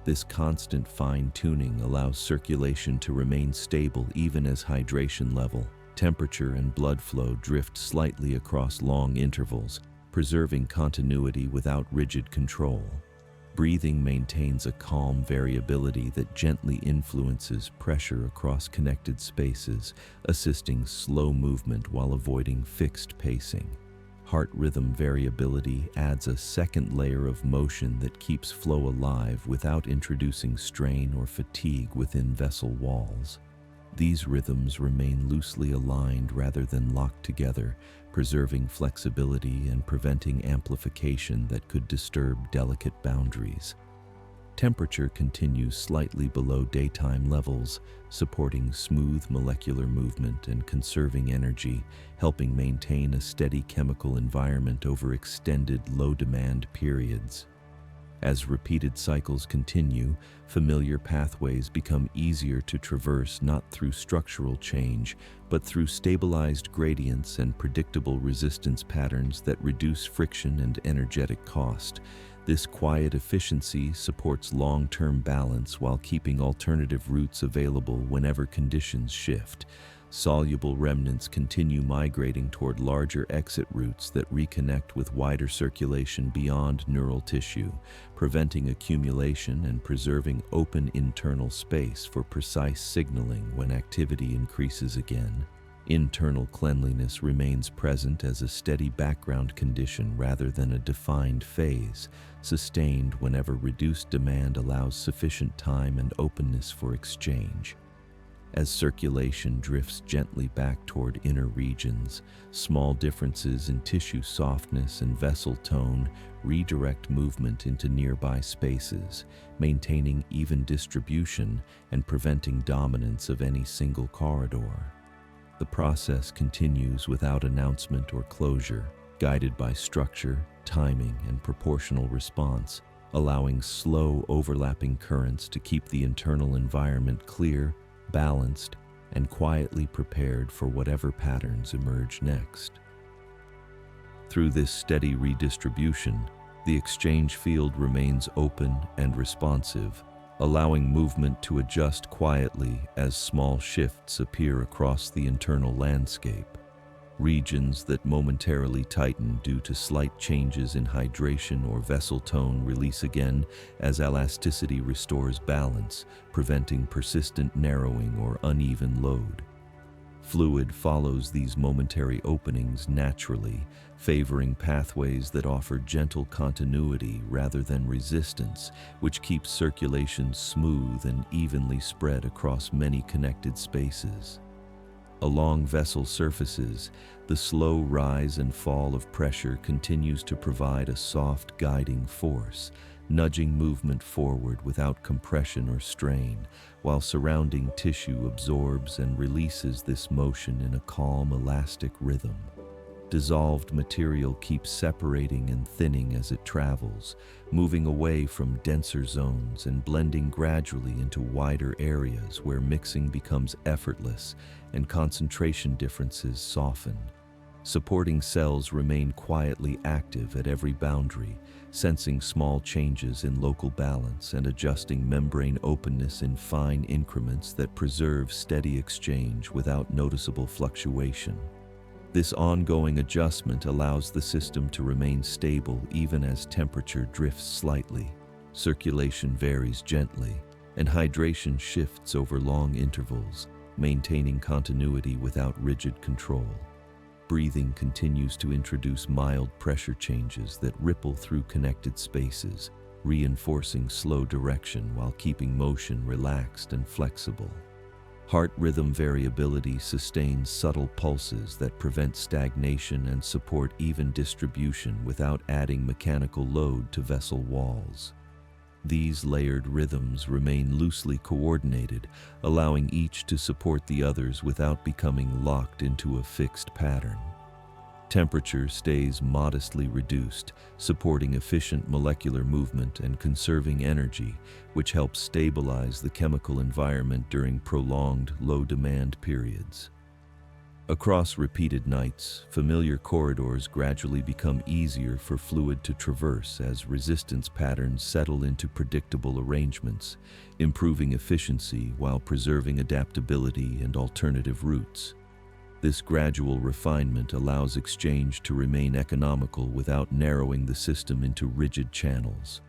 This constant fine-tuning allows circulation to remain stable even as hydration level, temperature, and blood flow drift slightly across long intervals, preserving continuity without rigid control. Breathing maintains a calm variability that gently influences pressure across connected spaces, assisting slow movement while avoiding fixed pacing. Heart rhythm variability adds a second layer of motion that keeps flow alive without introducing strain or fatigue within vessel walls. These rhythms remain loosely aligned rather than locked together, preserving flexibility and preventing amplification that could disturb delicate boundaries. Temperature continues slightly below daytime levels, supporting smooth molecular movement and conserving energy, helping maintain a steady chemical environment over extended low-demand periods. As repeated cycles continue, familiar pathways become easier to traverse not through structural change, but through stabilized gradients and predictable resistance patterns that reduce friction and energetic cost. This quiet efficiency supports long-term balance while keeping alternative routes available whenever conditions shift. Soluble remnants continue migrating toward larger exit routes that reconnect with wider circulation beyond neural tissue, preventing accumulation and preserving open internal space for precise signaling when activity increases again. Internal cleanliness remains present as a steady background condition rather than a defined phase, sustained whenever reduced demand allows sufficient time and openness for exchange. As circulation drifts gently back toward inner regions, small differences in tissue softness and vessel tone redirect movement into nearby spaces, maintaining even distribution and preventing dominance of any single corridor. The process continues without announcement or closure, guided by structure, timing, and proportional response, allowing slow overlapping currents to keep the internal environment clear, balanced, and quietly prepared for whatever patterns emerge next. Through this steady redistribution, the exchange field remains open and responsive, allowing movement to adjust quietly as small shifts appear across the internal landscape. Regions that momentarily tighten due to slight changes in hydration or vessel tone release again as elasticity restores balance, preventing persistent narrowing or uneven load. Fluid follows these momentary openings naturally, favoring pathways that offer gentle continuity rather than resistance, which keeps circulation smooth and evenly spread across many connected spaces. Along vessel surfaces, the slow rise and fall of pressure continues to provide a soft guiding force, nudging movement forward without compression or strain, while surrounding tissue absorbs and releases this motion in a calm, elastic rhythm. Dissolved material keeps separating and thinning as it travels, moving away from denser zones and blending gradually into wider areas where mixing becomes effortless and concentration differences soften. Supporting cells remain quietly active at every boundary, sensing small changes in local balance and adjusting membrane openness in fine increments that preserve steady exchange without noticeable fluctuation. This ongoing adjustment allows the system to remain stable even as temperature drifts slightly, circulation varies gently, and hydration shifts over long intervals, maintaining continuity without rigid control. Breathing continues to introduce mild pressure changes that ripple through connected spaces, reinforcing slow direction while keeping motion relaxed and flexible. Heart rhythm variability sustains subtle pulses that prevent stagnation and support even distribution without adding mechanical load to vessel walls. These layered rhythms remain loosely coordinated, allowing each to support the others without becoming locked into a fixed pattern. Temperature stays modestly reduced, supporting efficient molecular movement and conserving energy, which helps stabilize the chemical environment during prolonged, low-demand periods. Across repeated nights, familiar corridors gradually become easier for fluid to traverse as resistance patterns settle into predictable arrangements, improving efficiency while preserving adaptability and alternative routes. This gradual refinement allows exchange to remain economical without narrowing the system into rigid channels.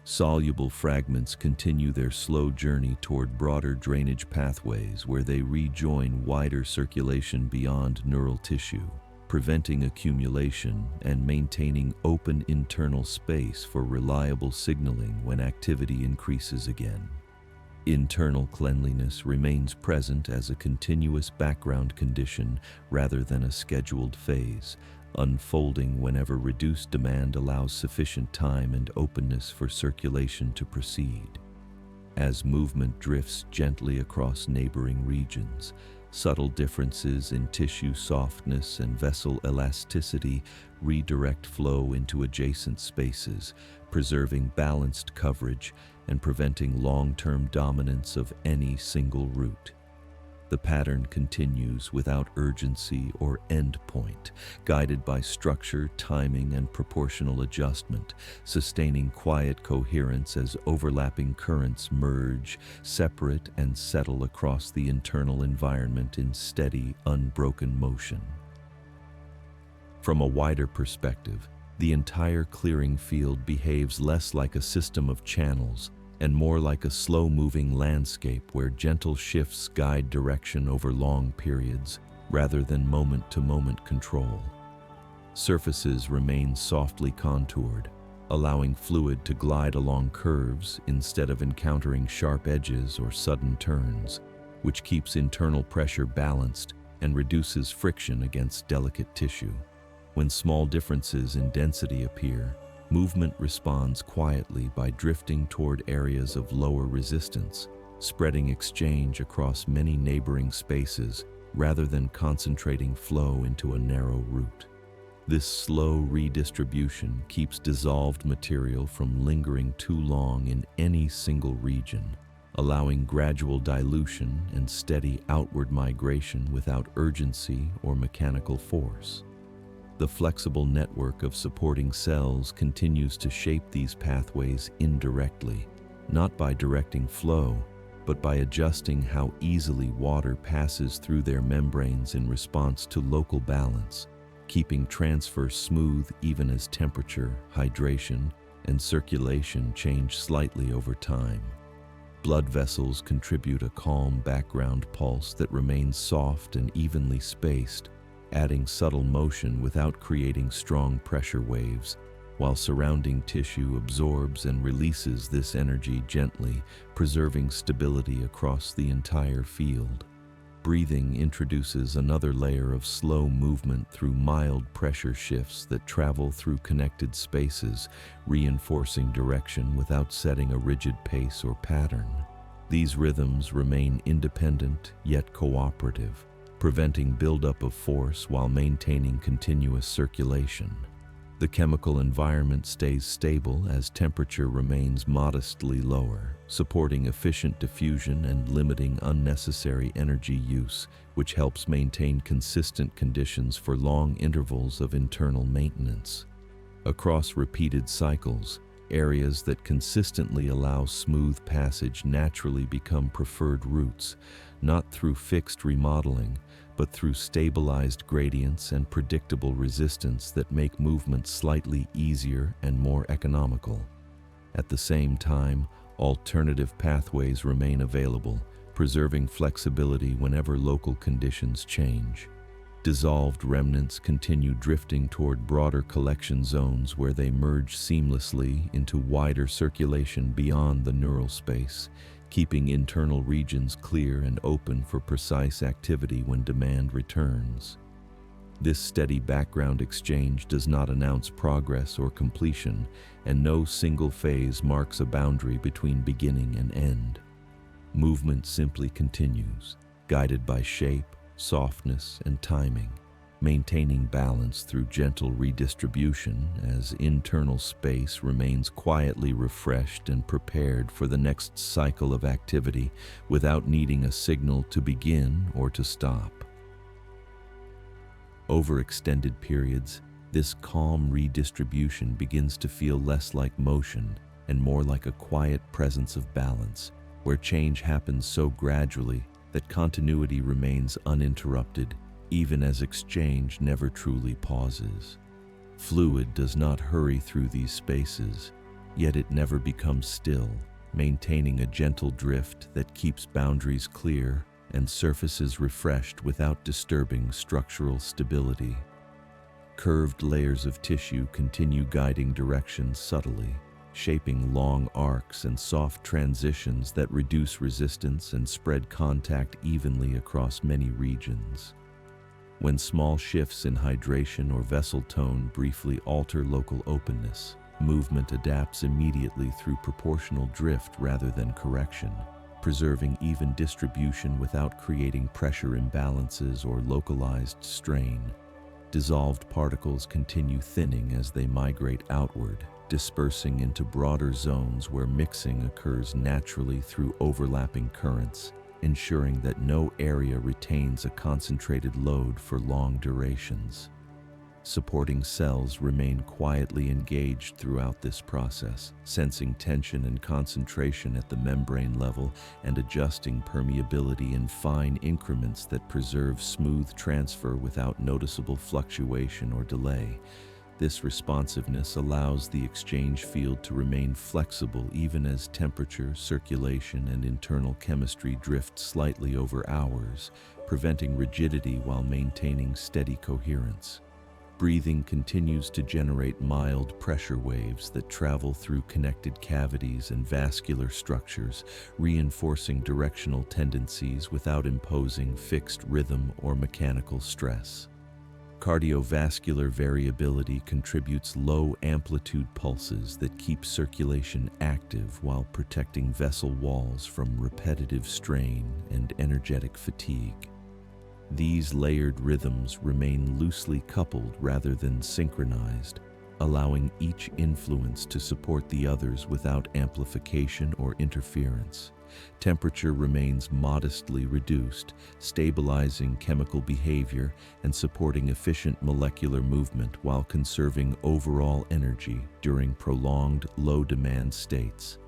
Soluble fragments continue their slow journey toward broader drainage pathways where they rejoin wider circulation beyond neural tissue, preventing accumulation and maintaining open internal space for reliable signaling when activity increases again. Internal cleanliness remains present as a continuous background condition rather than a scheduled phase, unfolding whenever reduced demand allows sufficient time and openness for circulation to proceed. As movement drifts gently across neighboring regions, subtle differences in tissue softness and vessel elasticity redirect flow into adjacent spaces, preserving balanced coverage and preventing long-term dominance of any single route. The pattern continues without urgency or endpoint, guided by structure, timing, and proportional adjustment, sustaining quiet coherence as overlapping currents merge, separate, and settle across the internal environment in steady, unbroken motion. From a wider perspective, the entire clearing field behaves less like a system of channels and more like a slow-moving landscape where gentle shifts guide direction over long periods rather than moment-to-moment control. Surfaces remain softly contoured, allowing fluid to glide along curves instead of encountering sharp edges or sudden turns, which keeps internal pressure balanced and reduces friction against delicate tissue. When small differences in density appear, movement responds quietly by drifting toward areas of lower resistance, spreading exchange across many neighboring spaces rather than concentrating flow into a narrow route. This slow redistribution keeps dissolved material from lingering too long in any single region, allowing gradual dilution and steady outward migration without urgency or mechanical force. The flexible network of supporting cells continues to shape these pathways indirectly, not by directing flow, but by adjusting how easily water passes through their membranes in response to local balance, keeping transfer smooth even as temperature, hydration, and circulation change slightly over time. Blood vessels contribute a calm background pulse that remains soft and evenly spaced, adding subtle motion without creating strong pressure waves, while surrounding tissue absorbs and releases this energy gently, preserving stability across the entire field. Breathing introduces another layer of slow movement through mild pressure shifts that travel through connected spaces, reinforcing direction without setting a rigid pace or pattern. These rhythms remain independent yet cooperative, preventing buildup of force while maintaining continuous circulation. The chemical environment stays stable as temperature remains modestly lower, supporting efficient diffusion and limiting unnecessary energy use, which helps maintain consistent conditions for long intervals of internal maintenance. Across repeated cycles, areas that consistently allow smooth passage naturally become preferred routes, not through fixed remodeling, but through stabilized gradients and predictable resistance that make movement slightly easier and more economical. At the same time, alternative pathways remain available, preserving flexibility whenever local conditions change. Dissolved remnants continue drifting toward broader collection zones where they merge seamlessly into wider circulation beyond the neural space, keeping internal regions clear and open for precise activity when demand returns. This steady background exchange does not announce progress or completion, and no single phase marks a boundary between beginning and end. Movement simply continues, guided by shape, softness, and timing, maintaining balance through gentle redistribution as internal space remains quietly refreshed and prepared for the next cycle of activity without needing a signal to begin or to stop. Over extended periods, this calm redistribution begins to feel less like motion and more like a quiet presence of balance, where change happens so gradually that continuity remains uninterrupted, even as exchange never truly pauses. Fluid does not hurry through these spaces. yet it never becomes still, maintaining a gentle drift that keeps boundaries clear and surfaces refreshed without disturbing structural stability. Curved layers of tissue continue guiding directions subtly, shaping long arcs and soft transitions that reduce resistance and spread contact evenly across many regions. When small shifts in hydration or vessel tone briefly alter local openness, movement adapts immediately through proportional drift rather than correction, preserving even distribution without creating pressure imbalances or localized strain. Dissolved particles continue thinning as they migrate outward, dispersing into broader zones where mixing occurs naturally through overlapping currents, ensuring that no area retains a concentrated load for long durations. Supporting cells remain quietly engaged throughout this process, sensing tension and concentration at the membrane level and adjusting permeability in fine increments that preserve smooth transfer without noticeable fluctuation or delay. This responsiveness allows the exchange field to remain flexible even as temperature, circulation, and internal chemistry drift slightly over hours, preventing rigidity while maintaining steady coherence. Breathing continues to generate mild pressure waves that travel through connected cavities and vascular structures, reinforcing directional tendencies without imposing fixed rhythm or mechanical stress. Cardiovascular variability contributes low-amplitude pulses that keep circulation active while protecting vessel walls from repetitive strain and energetic fatigue. These layered rhythms remain loosely coupled rather than synchronized, allowing each influence to support the others without amplification or interference. Temperature remains modestly reduced, stabilizing chemical behavior and supporting efficient molecular movement while conserving overall energy during prolonged low-demand states.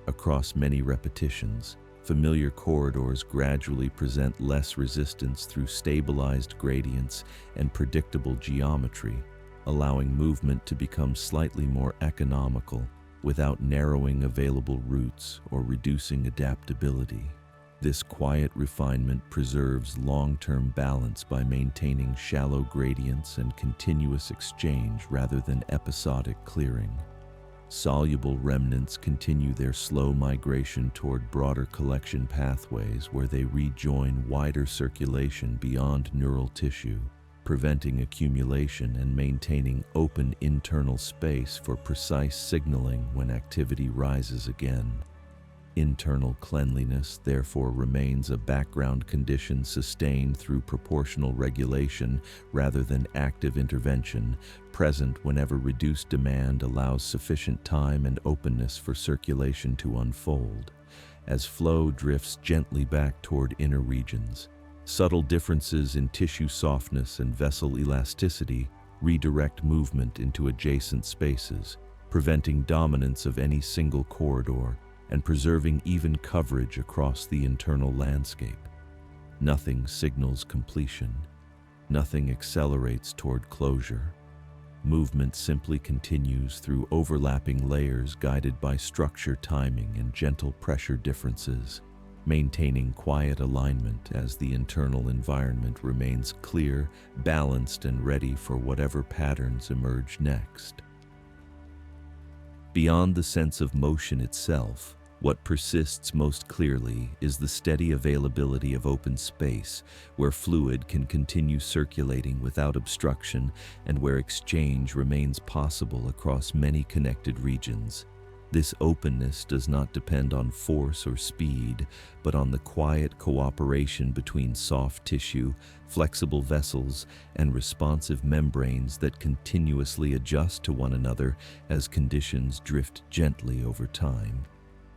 Across many repetitions, familiar corridors gradually present less resistance through stabilized gradients and predictable geometry, allowing movement to become slightly more economical without narrowing available routes or reducing adaptability. This quiet refinement preserves long-term balance by maintaining shallow gradients and continuous exchange rather than episodic clearing. Soluble remnants continue their slow migration toward broader collection pathways where they rejoin wider circulation beyond neural tissue, preventing accumulation and maintaining open internal space for precise signaling when activity rises again. Internal cleanliness therefore remains a background condition sustained through proportional regulation rather than active intervention, present whenever reduced demand allows sufficient time and openness for circulation to unfold. As flow drifts gently back toward inner regions, subtle differences in tissue softness and vessel elasticity redirect movement into adjacent spaces, preventing dominance of any single corridor and preserving even coverage across the internal landscape. Nothing signals completion. Nothing accelerates toward closure. Movement simply continues through overlapping layers guided by structure timing and gentle pressure differences, maintaining quiet alignment as the internal environment remains clear, balanced, and ready for whatever patterns emerge next. Beyond the sense of motion itself, what persists most clearly is the steady availability of open space, where fluid can continue circulating without obstruction and where exchange remains possible across many connected regions. This openness does not depend on force or speed, but on the quiet cooperation between soft tissue, flexible vessels, and responsive membranes that continuously adjust to one another as conditions drift gently over time.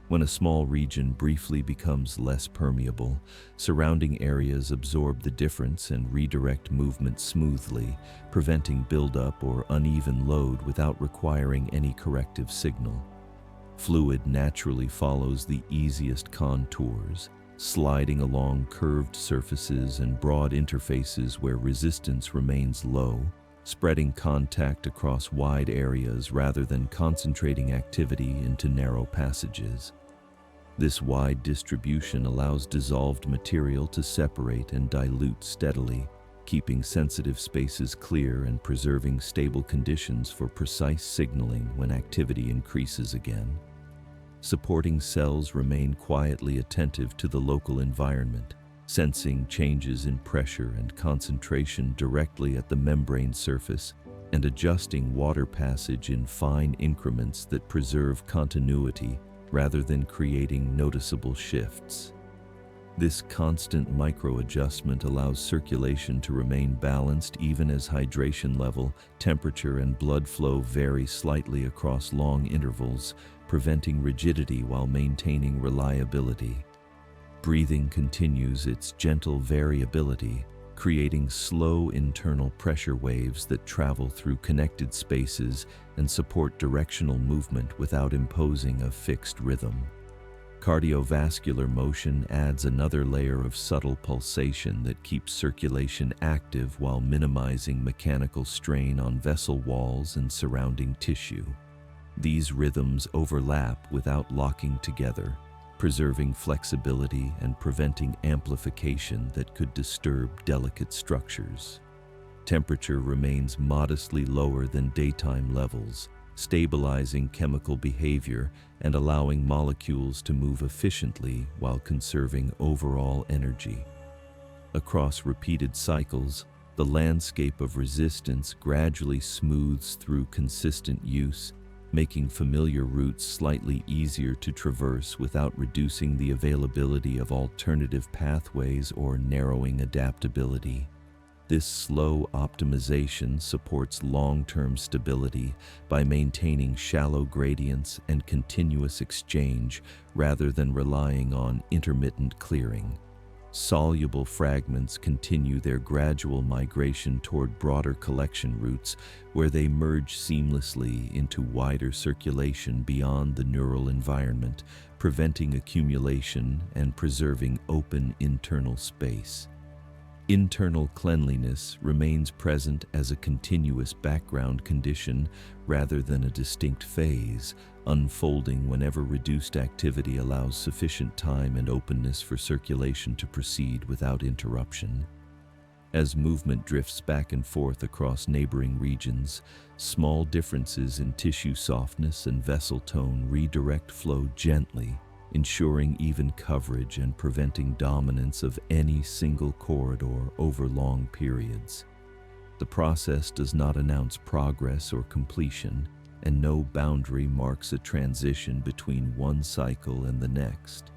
When a small region briefly becomes less permeable, surrounding areas absorb the difference and redirect movement smoothly, preventing buildup or uneven load without requiring any corrective signal. Fluid naturally follows the easiest contours, sliding along curved surfaces and broad interfaces where resistance remains low, spreading contact across wide areas rather than concentrating activity into narrow passages. This wide distribution allows dissolved material to separate and dilute steadily, keeping sensitive spaces clear and preserving stable conditions for precise signaling when activity increases again. Supporting cells remain quietly attentive to the local environment, sensing changes in pressure and concentration directly at the membrane surface and adjusting water passage in fine increments that preserve continuity rather than creating noticeable shifts. This constant micro-adjustment allows circulation to remain balanced even as hydration level, temperature, and blood flow vary slightly across long intervals, preventing rigidity while maintaining reliability. Breathing continues its gentle variability, creating slow internal pressure waves that travel through connected spaces and support directional movement without imposing a fixed rhythm. Cardiovascular motion adds another layer of subtle pulsation that keeps circulation active while minimizing mechanical strain on vessel walls and surrounding tissue. These rhythms overlap without locking together, preserving flexibility and preventing amplification that could disturb delicate structures. Temperature remains modestly lower than daytime levels, stabilizing chemical behavior and allowing molecules to move efficiently while conserving overall energy. Across repeated cycles, the landscape of resistance gradually smooths through consistent use, making familiar routes slightly easier to traverse without reducing the availability of alternative pathways or narrowing adaptability. This slow optimization supports long-term stability by maintaining shallow gradients and continuous exchange rather than relying on intermittent clearing. Soluble fragments continue their gradual migration toward broader collection routes where they merge seamlessly into wider circulation beyond the neural environment, preventing accumulation and preserving open internal space. Internal cleanliness remains present as a continuous background condition rather than a distinct phase, unfolding whenever reduced activity allows sufficient time and openness for circulation to proceed without interruption. As movement drifts back and forth across neighboring regions, small differences in tissue softness and vessel tone redirect flow gently, ensuring even coverage and preventing dominance of any single corridor over long periods. The process does not announce progress or completion, and no boundary marks a transition between one cycle and the next.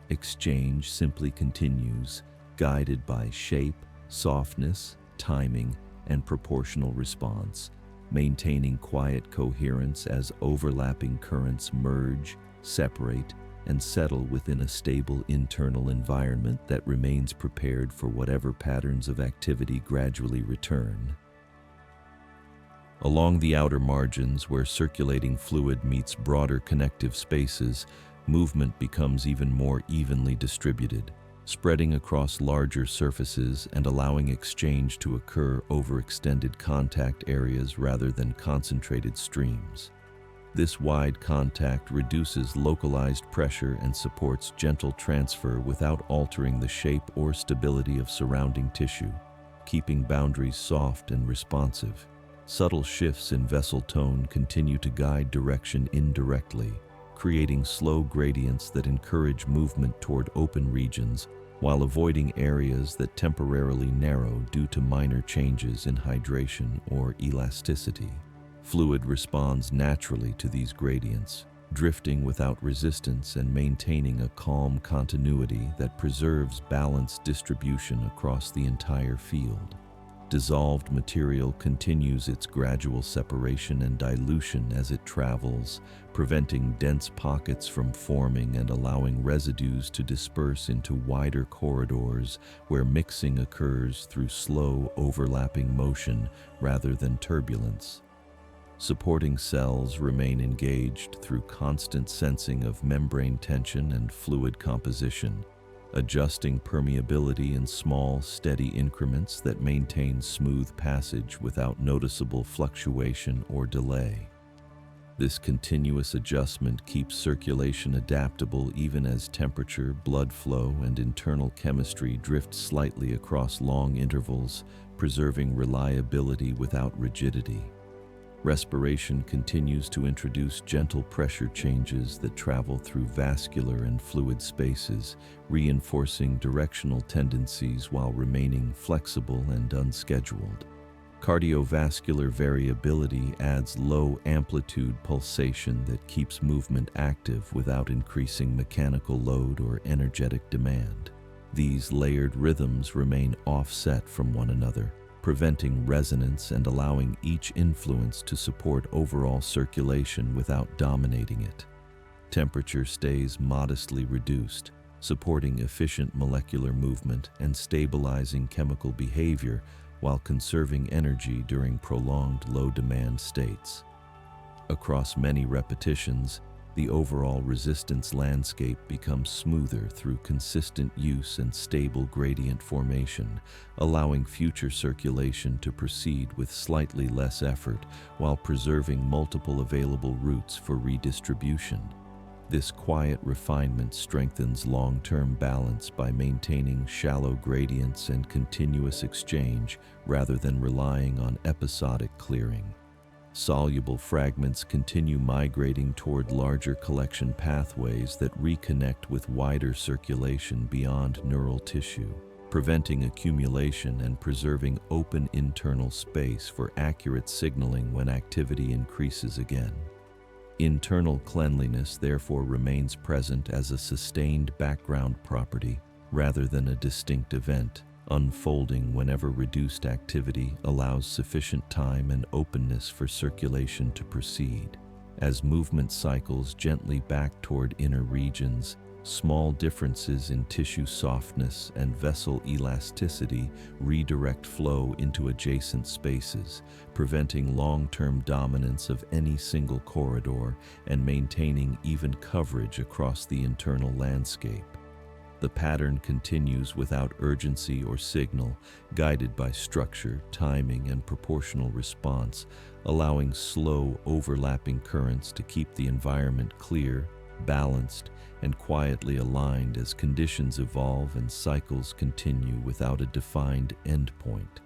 Exchange simply continues, guided by shape, softness, timing, and proportional response, maintaining quiet coherence as overlapping currents merge, separate, and settle within a stable internal environment that remains prepared for whatever patterns of activity gradually return. Along the outer margins, where circulating fluid meets broader connective spaces, movement becomes even more evenly distributed, spreading across larger surfaces and allowing exchange to occur over extended contact areas rather than concentrated streams. This wide contact reduces localized pressure and supports gentle transfer without altering the shape or stability of surrounding tissue, keeping boundaries soft and responsive. Subtle shifts in vessel tone continue to guide direction indirectly, creating slow gradients that encourage movement toward open regions while avoiding areas that temporarily narrow due to minor changes in hydration or elasticity. Fluid responds naturally to these gradients, drifting without resistance and maintaining a calm continuity that preserves balanced distribution across the entire field. Dissolved material continues its gradual separation and dilution as it travels, preventing dense pockets from forming and allowing residues to disperse into wider corridors where mixing occurs through slow overlapping motion rather than turbulence. Supporting cells remain engaged through constant sensing of membrane tension and fluid composition, adjusting permeability in small, steady increments that maintain smooth passage without noticeable fluctuation or delay. This continuous adjustment keeps circulation adaptable even as temperature, blood flow, and internal chemistry drift slightly across long intervals, preserving reliability without rigidity. Respiration continues to introduce gentle pressure changes that travel through vascular and fluid spaces, reinforcing directional tendencies while remaining flexible and unscheduled. Cardiovascular variability adds low-amplitude pulsation that keeps movement active without increasing mechanical load or energetic demand. These layered rhythms remain offset from one another, preventing resonance and allowing each influence to support overall circulation without dominating it. Temperature stays modestly reduced, supporting efficient molecular movement and stabilizing chemical behavior while conserving energy during prolonged low-demand states. Across many repetitions, the overall resistance landscape becomes smoother through consistent use and stable gradient formation, allowing future circulation to proceed with slightly less effort while preserving multiple available routes for redistribution. This quiet refinement strengthens long-term balance by maintaining shallow gradients and continuous exchange rather than relying on episodic clearing. Soluble fragments continue migrating toward larger collection pathways that reconnect with wider circulation beyond neural tissue, preventing accumulation and preserving open internal space for accurate signaling when activity increases again. Internal cleanliness therefore remains present as a sustained background property rather than a distinct event, unfolding whenever reduced activity allows sufficient time and openness for circulation to proceed. As movement cycles gently back toward inner regions, small differences in tissue softness and vessel elasticity redirect flow into adjacent spaces, preventing long-term dominance of any single corridor and maintaining even coverage across the internal landscape. The pattern continues without urgency or signal, guided by structure, timing, and proportional response, allowing slow, overlapping currents to keep the environment clear, balanced, and quietly aligned as conditions evolve and cycles continue without a defined endpoint.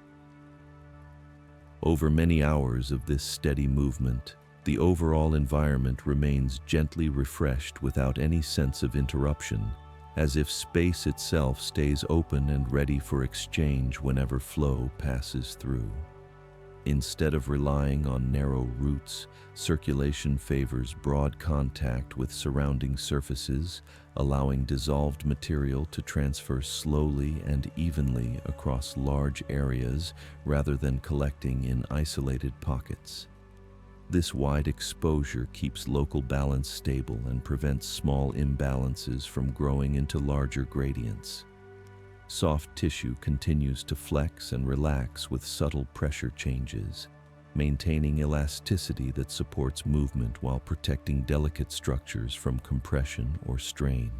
Over many hours of this steady movement, the overall environment remains gently refreshed without any sense of interruption, as if space itself stays open and ready for exchange whenever flow passes through. Instead of relying on narrow routes, circulation favors broad contact with surrounding surfaces, allowing dissolved material to transfer slowly and evenly across large areas rather than collecting in isolated pockets. This wide exposure keeps local balance stable and prevents small imbalances from growing into larger gradients. Soft tissue continues to flex and relax with subtle pressure changes, maintaining elasticity that supports movement while protecting delicate structures from compression or strain.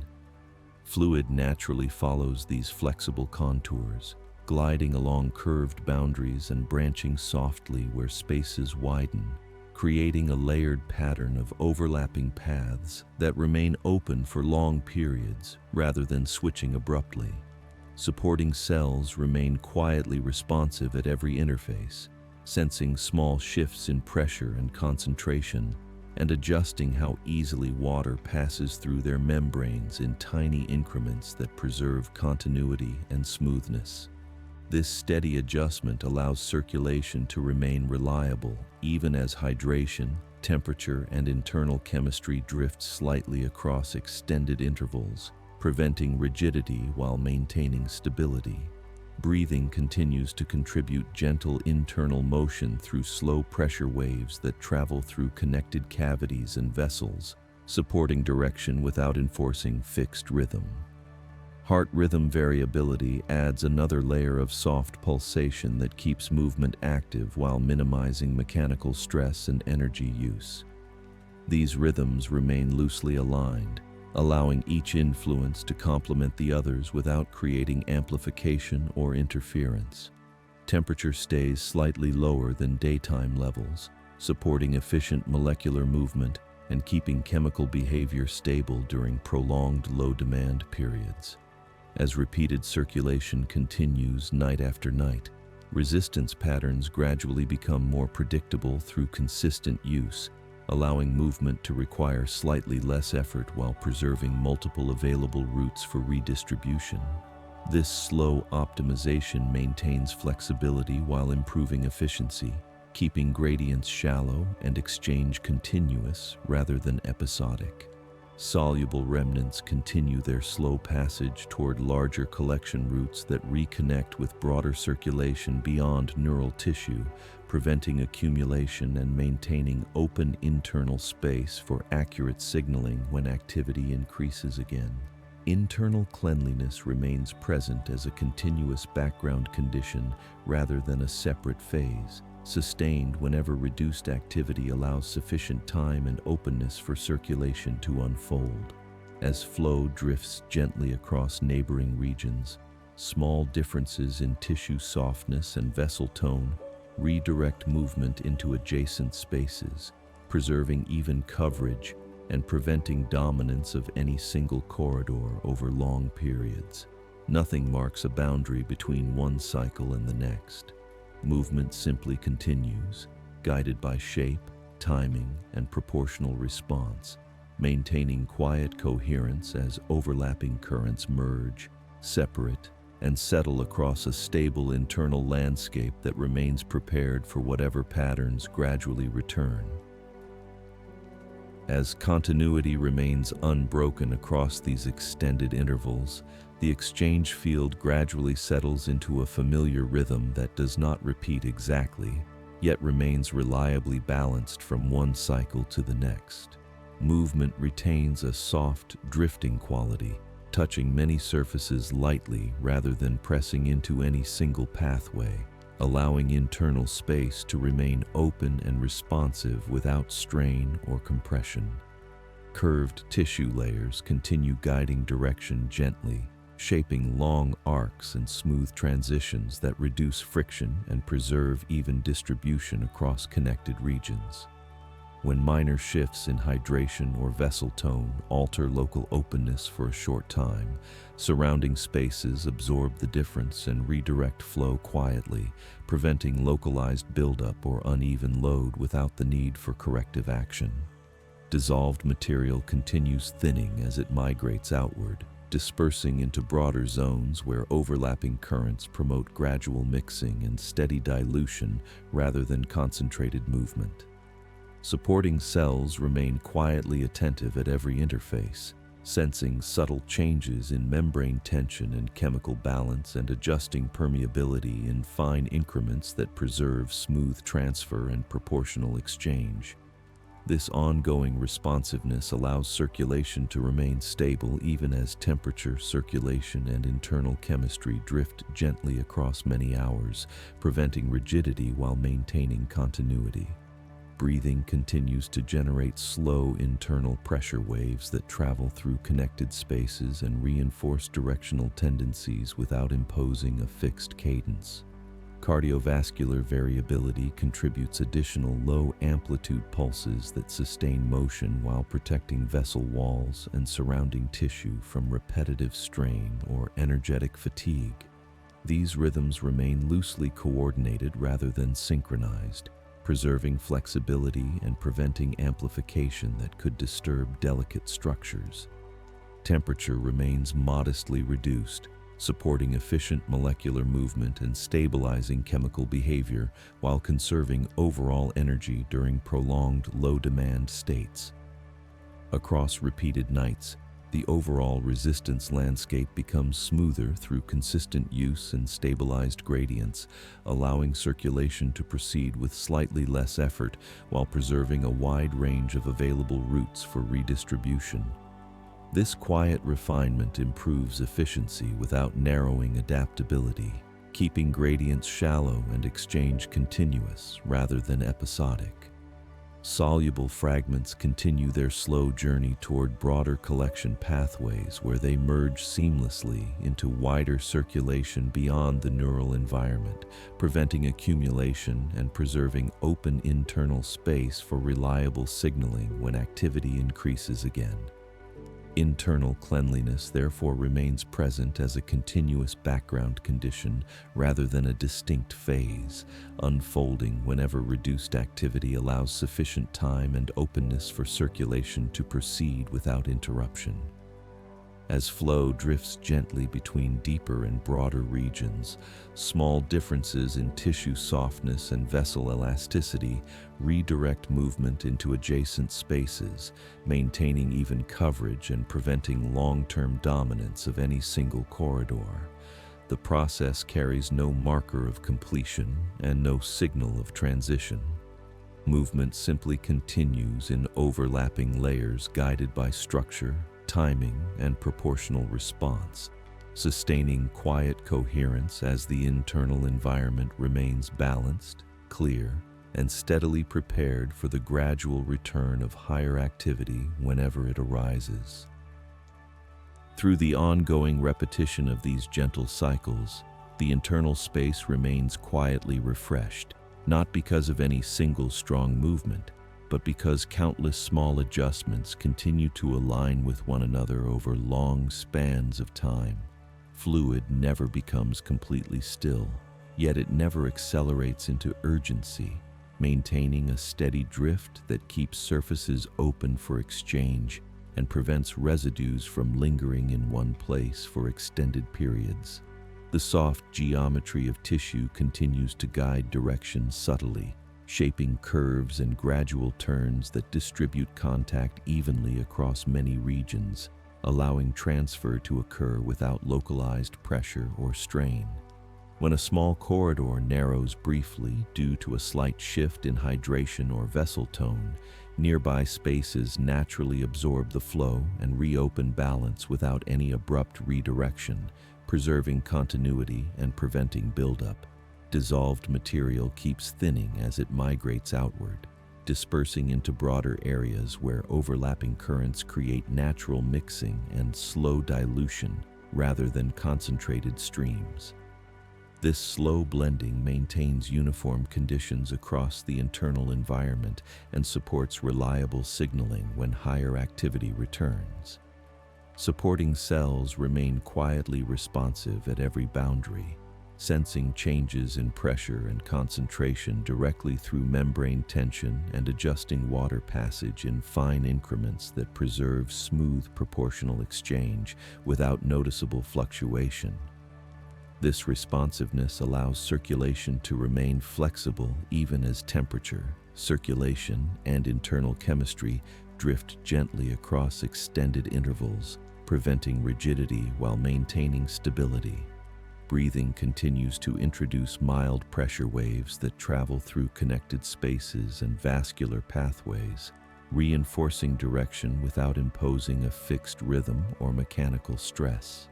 Fluid naturally follows these flexible contours, gliding along curved boundaries and branching softly where spaces widen, creating a layered pattern of overlapping paths that remain open for long periods rather than switching abruptly. Supporting cells remain quietly responsive at every interface, sensing small shifts in pressure and concentration, and adjusting how easily water passes through their membranes in tiny increments that preserve continuity and smoothness. This steady adjustment allows circulation to remain reliable, even as hydration, temperature, and internal chemistry drift slightly across extended intervals, preventing rigidity while maintaining stability. Breathing continues to contribute gentle internal motion through slow pressure waves that travel through connected cavities and vessels, supporting direction without enforcing fixed rhythm. Heart rhythm variability adds another layer of soft pulsation that keeps movement active while minimizing mechanical stress and energy use. These rhythms remain loosely aligned, allowing each influence to complement the others without creating amplification or interference. Temperature stays slightly lower than daytime levels, supporting efficient molecular movement and keeping chemical behavior stable during prolonged low-demand periods. As repeated circulation continues night after night, resistance patterns gradually become more predictable through consistent use, allowing movement to require slightly less effort while preserving multiple available routes for redistribution. This slow optimization maintains flexibility while improving efficiency, keeping gradients shallow and exchange continuous rather than episodic. Soluble remnants continue their slow passage toward larger collection routes that reconnect with broader circulation beyond neural tissue, preventing accumulation and maintaining open internal space for accurate signaling when activity increases again. Internal cleanliness remains present as a continuous background condition rather than a separate phase, sustained whenever reduced activity allows sufficient time and openness for circulation to unfold. As flow drifts gently across neighboring regions, small differences in tissue softness and vessel tone redirect movement into adjacent spaces, preserving even coverage and preventing dominance of any single corridor over long periods. Nothing marks a boundary between one cycle and the next. Movement simply continues, guided by shape, timing, and proportional response, maintaining quiet coherence as overlapping currents merge, separate, and settle across a stable internal landscape that remains prepared for whatever patterns gradually return. As continuity remains unbroken across these extended intervals, the exchange field gradually settles into a familiar rhythm that does not repeat exactly, yet remains reliably balanced from one cycle to the next. Movement retains a soft, drifting quality, touching many surfaces lightly rather than pressing into any single pathway, allowing internal space to remain open and responsive without strain or compression. Curved tissue layers continue guiding direction gently, shaping long arcs and smooth transitions that reduce friction and preserve even distribution across connected regions. When minor shifts in hydration or vessel tone alter local openness for a short time, surrounding spaces absorb the difference and redirect flow quietly, preventing localized buildup or uneven load without the need for corrective action. Dissolved material continues thinning as it migrates outward, dispersing into broader zones where overlapping currents promote gradual mixing and steady dilution rather than concentrated movement. Supporting cells remain quietly attentive at every interface, sensing subtle changes in membrane tension and chemical balance and adjusting permeability in fine increments that preserve smooth transfer and proportional exchange. This ongoing responsiveness allows circulation to remain stable even as temperature, circulation, and internal chemistry drift gently across many hours, preventing rigidity while maintaining continuity. Breathing continues to generate slow internal pressure waves that travel through connected spaces and reinforce directional tendencies without imposing a fixed cadence. Cardiovascular variability contributes additional low-amplitude pulses that sustain motion while protecting vessel walls and surrounding tissue from repetitive strain or energetic fatigue. These rhythms remain loosely coordinated rather than synchronized, preserving flexibility and preventing amplification that could disturb delicate structures. Temperature remains modestly reduced, supporting efficient molecular movement and stabilizing chemical behavior while conserving overall energy during prolonged low-demand states. Across repeated nights, the overall resistance landscape becomes smoother through consistent use and stabilized gradients, allowing circulation to proceed with slightly less effort while preserving a wide range of available routes for redistribution. This quiet refinement improves efficiency without narrowing adaptability, keeping gradients shallow and exchange continuous rather than episodic. Soluble fragments continue their slow journey toward broader collection pathways where they merge seamlessly into wider circulation beyond the neural environment, preventing accumulation and preserving open internal space for reliable signaling when activity increases again. Internal cleanliness therefore remains present as a continuous background condition rather than a distinct phase, unfolding whenever reduced activity allows sufficient time and openness for circulation to proceed without interruption. As flow drifts gently between deeper and broader regions, small differences in tissue softness and vessel elasticity redirect movement into adjacent spaces, maintaining even coverage and preventing long-term dominance of any single corridor. The process carries no marker of completion and no signal of transition. Movement simply continues in overlapping layers guided by structure, timing, and proportional response, sustaining quiet coherence as the internal environment remains balanced, clear, and steadily prepared for the gradual return of higher activity whenever it arises. Through the ongoing repetition of these gentle cycles, the internal space remains quietly refreshed, not because of any single strong movement, but because countless small adjustments continue to align with one another over long spans of time. Fluid never becomes completely still, yet it never accelerates into urgency, maintaining a steady drift that keeps surfaces open for exchange and prevents residues from lingering in one place for extended periods. The soft geometry of tissue continues to guide direction subtly, shaping curves and gradual turns that distribute contact evenly across many regions, allowing transfer to occur without localized pressure or strain. When a small corridor narrows briefly due to a slight shift in hydration or vessel tone, nearby spaces naturally absorb the flow and reopen balance without any abrupt redirection, preserving continuity and preventing buildup. Dissolved material keeps thinning as it migrates outward, dispersing into broader areas where overlapping currents create natural mixing and slow dilution rather than concentrated streams. This slow blending maintains uniform conditions across the internal environment and supports reliable signaling when higher activity returns. Supporting cells remain quietly responsive at every boundary, sensing changes in pressure and concentration directly through membrane tension and adjusting water passage in fine increments that preserve smooth proportional exchange without noticeable fluctuation. This responsiveness allows circulation to remain flexible even as temperature, circulation, and internal chemistry drift gently across extended intervals, preventing rigidity while maintaining stability. Breathing continues to introduce mild pressure waves that travel through connected spaces and vascular pathways, reinforcing direction without imposing a fixed rhythm or mechanical stress.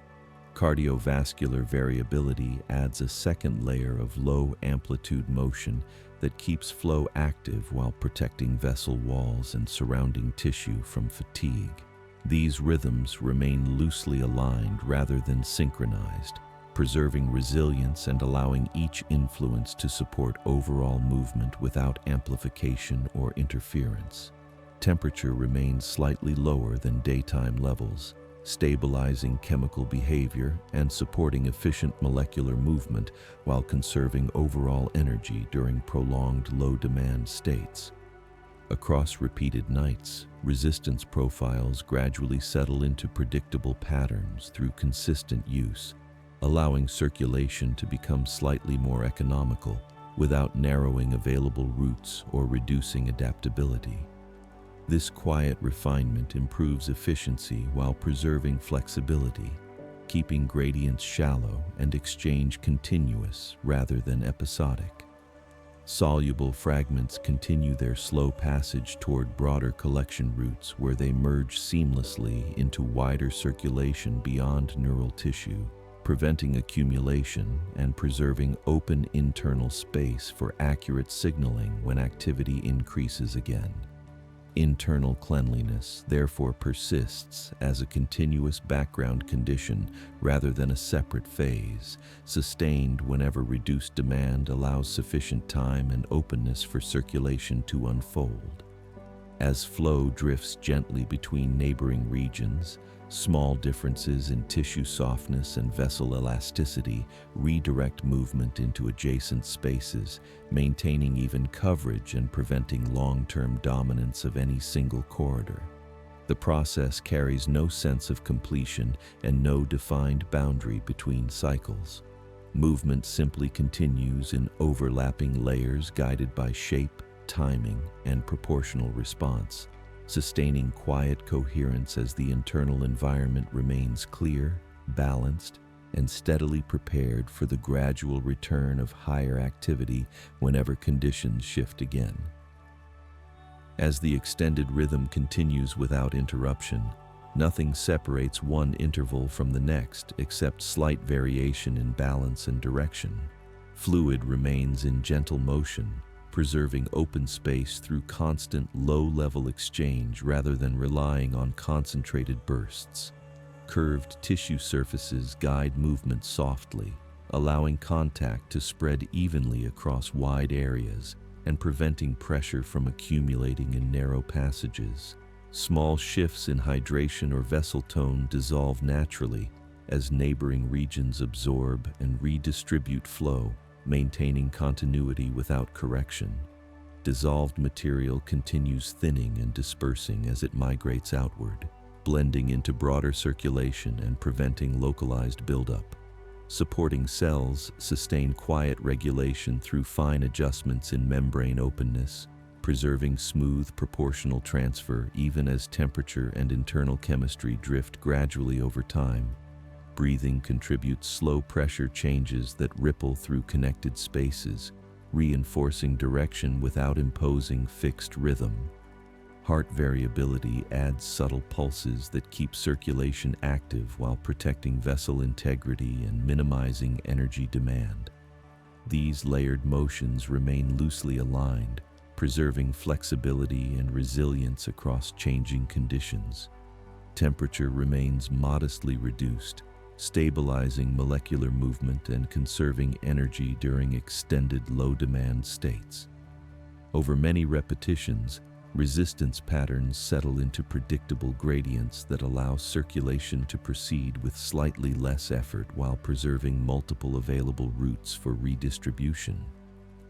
Cardiovascular variability adds a second layer of low-amplitude motion that keeps flow active while protecting vessel walls and surrounding tissue from fatigue. These rhythms remain loosely aligned rather than synchronized, preserving resilience and allowing each influence to support overall movement without amplification or interference. Temperature remains slightly lower than daytime levels, stabilizing chemical behavior and supporting efficient molecular movement while conserving overall energy during prolonged low-demand states. Across repeated nights, resistance profiles gradually settle into predictable patterns through consistent use, allowing circulation to become slightly more economical without narrowing available routes or reducing adaptability. This quiet refinement improves efficiency while preserving flexibility, keeping gradients shallow and exchange continuous rather than episodic. Soluble fragments continue their slow passage toward broader collection routes where they merge seamlessly into wider circulation beyond neural tissue, preventing accumulation and preserving open internal space for accurate signaling when activity increases again. Internal cleanliness therefore persists as a continuous background condition rather than a separate phase, sustained whenever reduced demand allows sufficient time and openness for circulation to unfold. As flow drifts gently between neighboring regions, small differences in tissue softness and vessel elasticity redirect movement into adjacent spaces, maintaining even coverage and preventing long-term dominance of any single corridor. The process carries no sense of completion and no defined boundary between cycles. Movement simply continues in overlapping layers guided by shape, timing, and proportional response, sustaining quiet coherence as the internal environment remains clear, balanced, and steadily prepared for the gradual return of higher activity whenever conditions shift again. As the extended rhythm continues without interruption, nothing separates one interval from the next except slight variation in balance and direction. Fluid remains in gentle motion, preserving open space through constant low-level exchange rather than relying on concentrated bursts. Curved tissue surfaces guide movement softly, allowing contact to spread evenly across wide areas and preventing pressure from accumulating in narrow passages. Small shifts in hydration or vessel tone dissolve naturally as neighboring regions absorb and redistribute flow, maintaining continuity without correction. Dissolved material continues thinning and dispersing as it migrates outward, blending into broader circulation and preventing localized buildup. Supporting cells sustain quiet regulation through fine adjustments in membrane openness, preserving smooth proportional transfer even as temperature and internal chemistry drift gradually over time. Breathing contributes slow pressure changes that ripple through connected spaces, reinforcing direction without imposing fixed rhythm. Heart variability adds subtle pulses that keep circulation active while protecting vessel integrity and minimizing energy demand. These layered motions remain loosely aligned, preserving flexibility and resilience across changing conditions. Temperature remains modestly reduced, stabilizing molecular movement and conserving energy during extended low-demand states. Over many repetitions, resistance patterns settle into predictable gradients that allow circulation to proceed with slightly less effort while preserving multiple available routes for redistribution.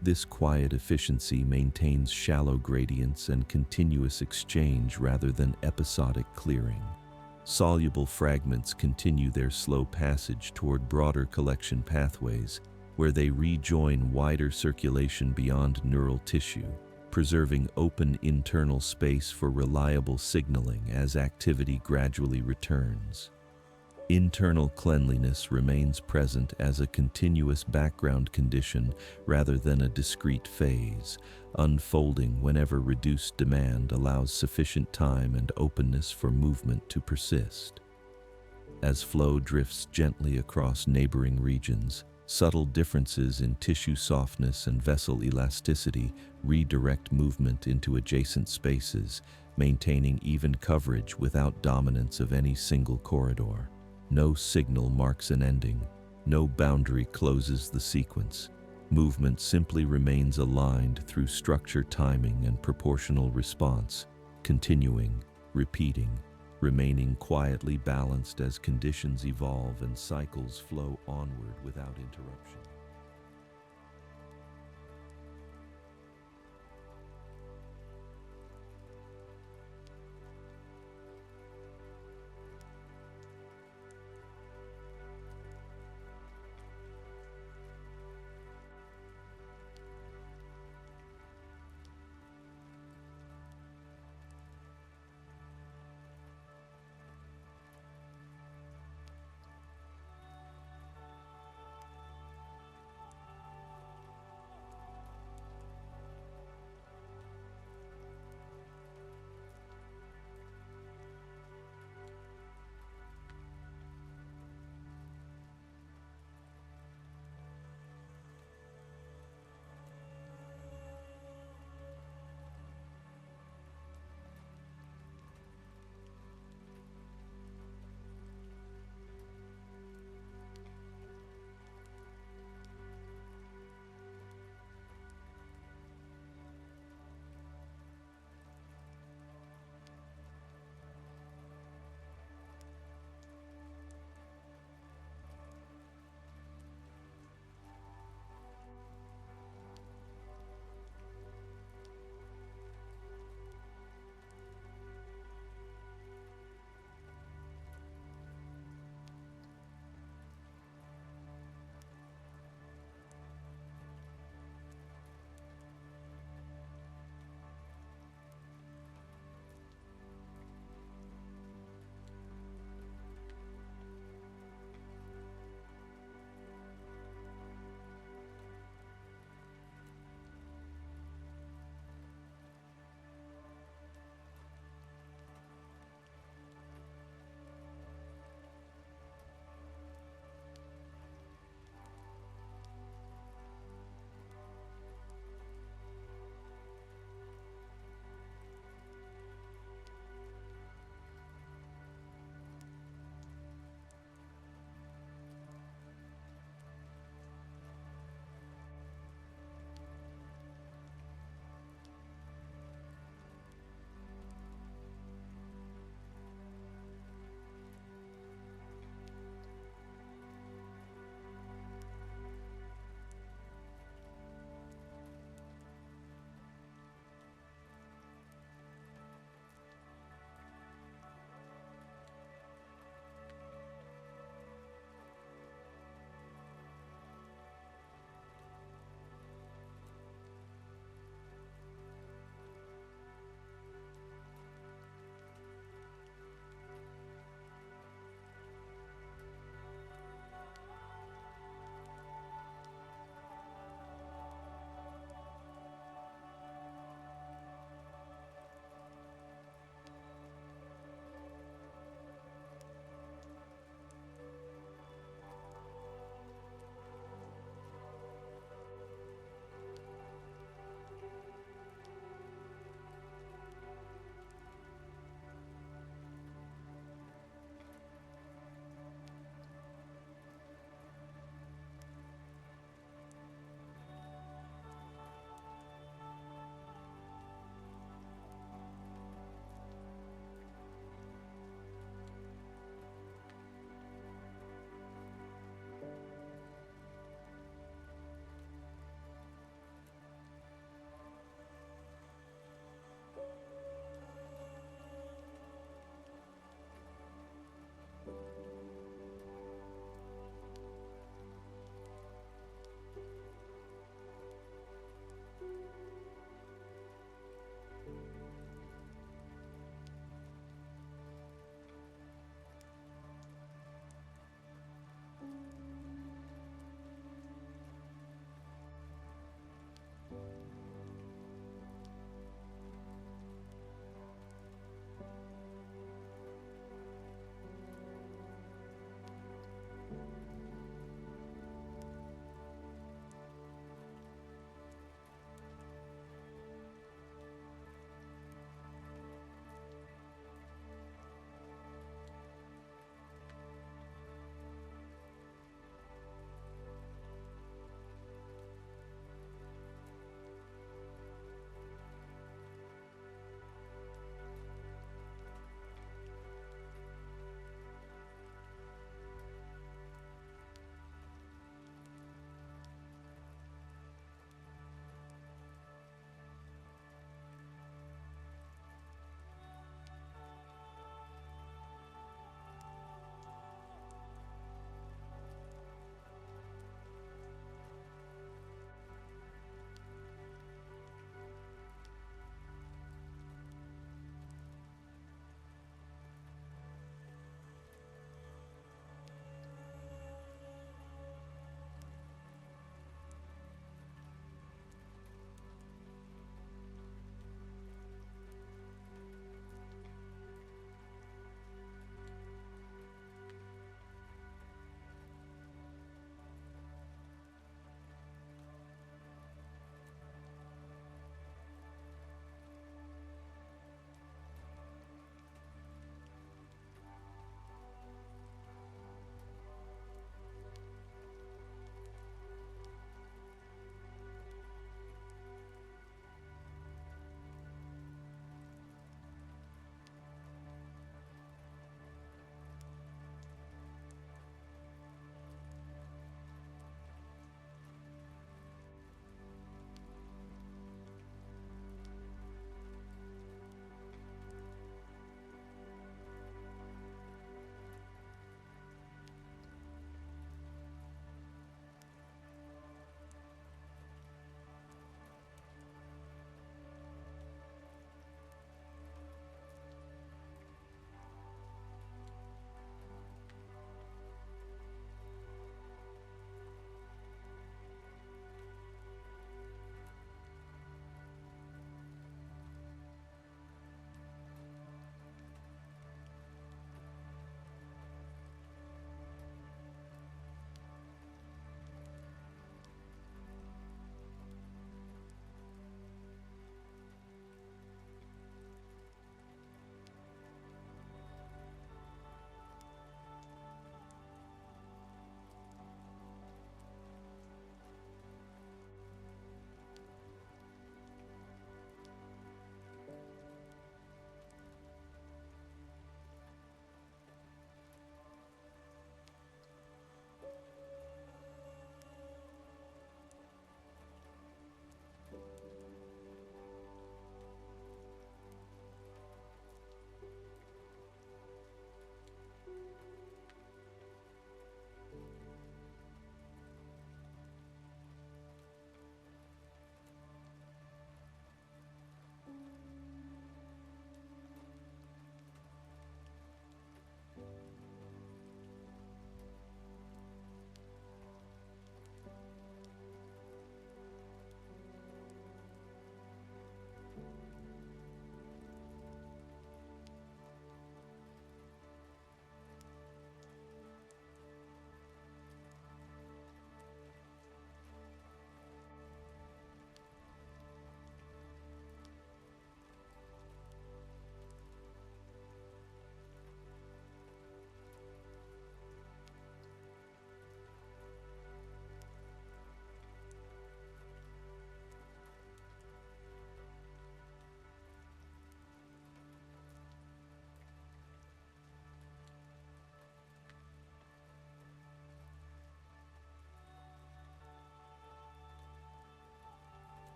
This quiet efficiency maintains shallow gradients and continuous exchange rather than episodic clearing. Soluble fragments continue their slow passage toward broader collection pathways, where they rejoin wider circulation beyond neural tissue, preserving open internal space for reliable signaling as activity gradually returns. Internal cleanliness remains present as a continuous background condition rather than a discrete phase, unfolding whenever reduced demand allows sufficient time and openness for movement to persist. As flow drifts gently across neighboring regions, subtle differences in tissue softness and vessel elasticity redirect movement into adjacent spaces, maintaining even coverage without dominance of any single corridor. No signal marks an ending, no boundary closes the sequence. Movement simply remains aligned through structure, timing, and proportional response, continuing, repeating, remaining quietly balanced as conditions evolve and cycles flow onward without interruption.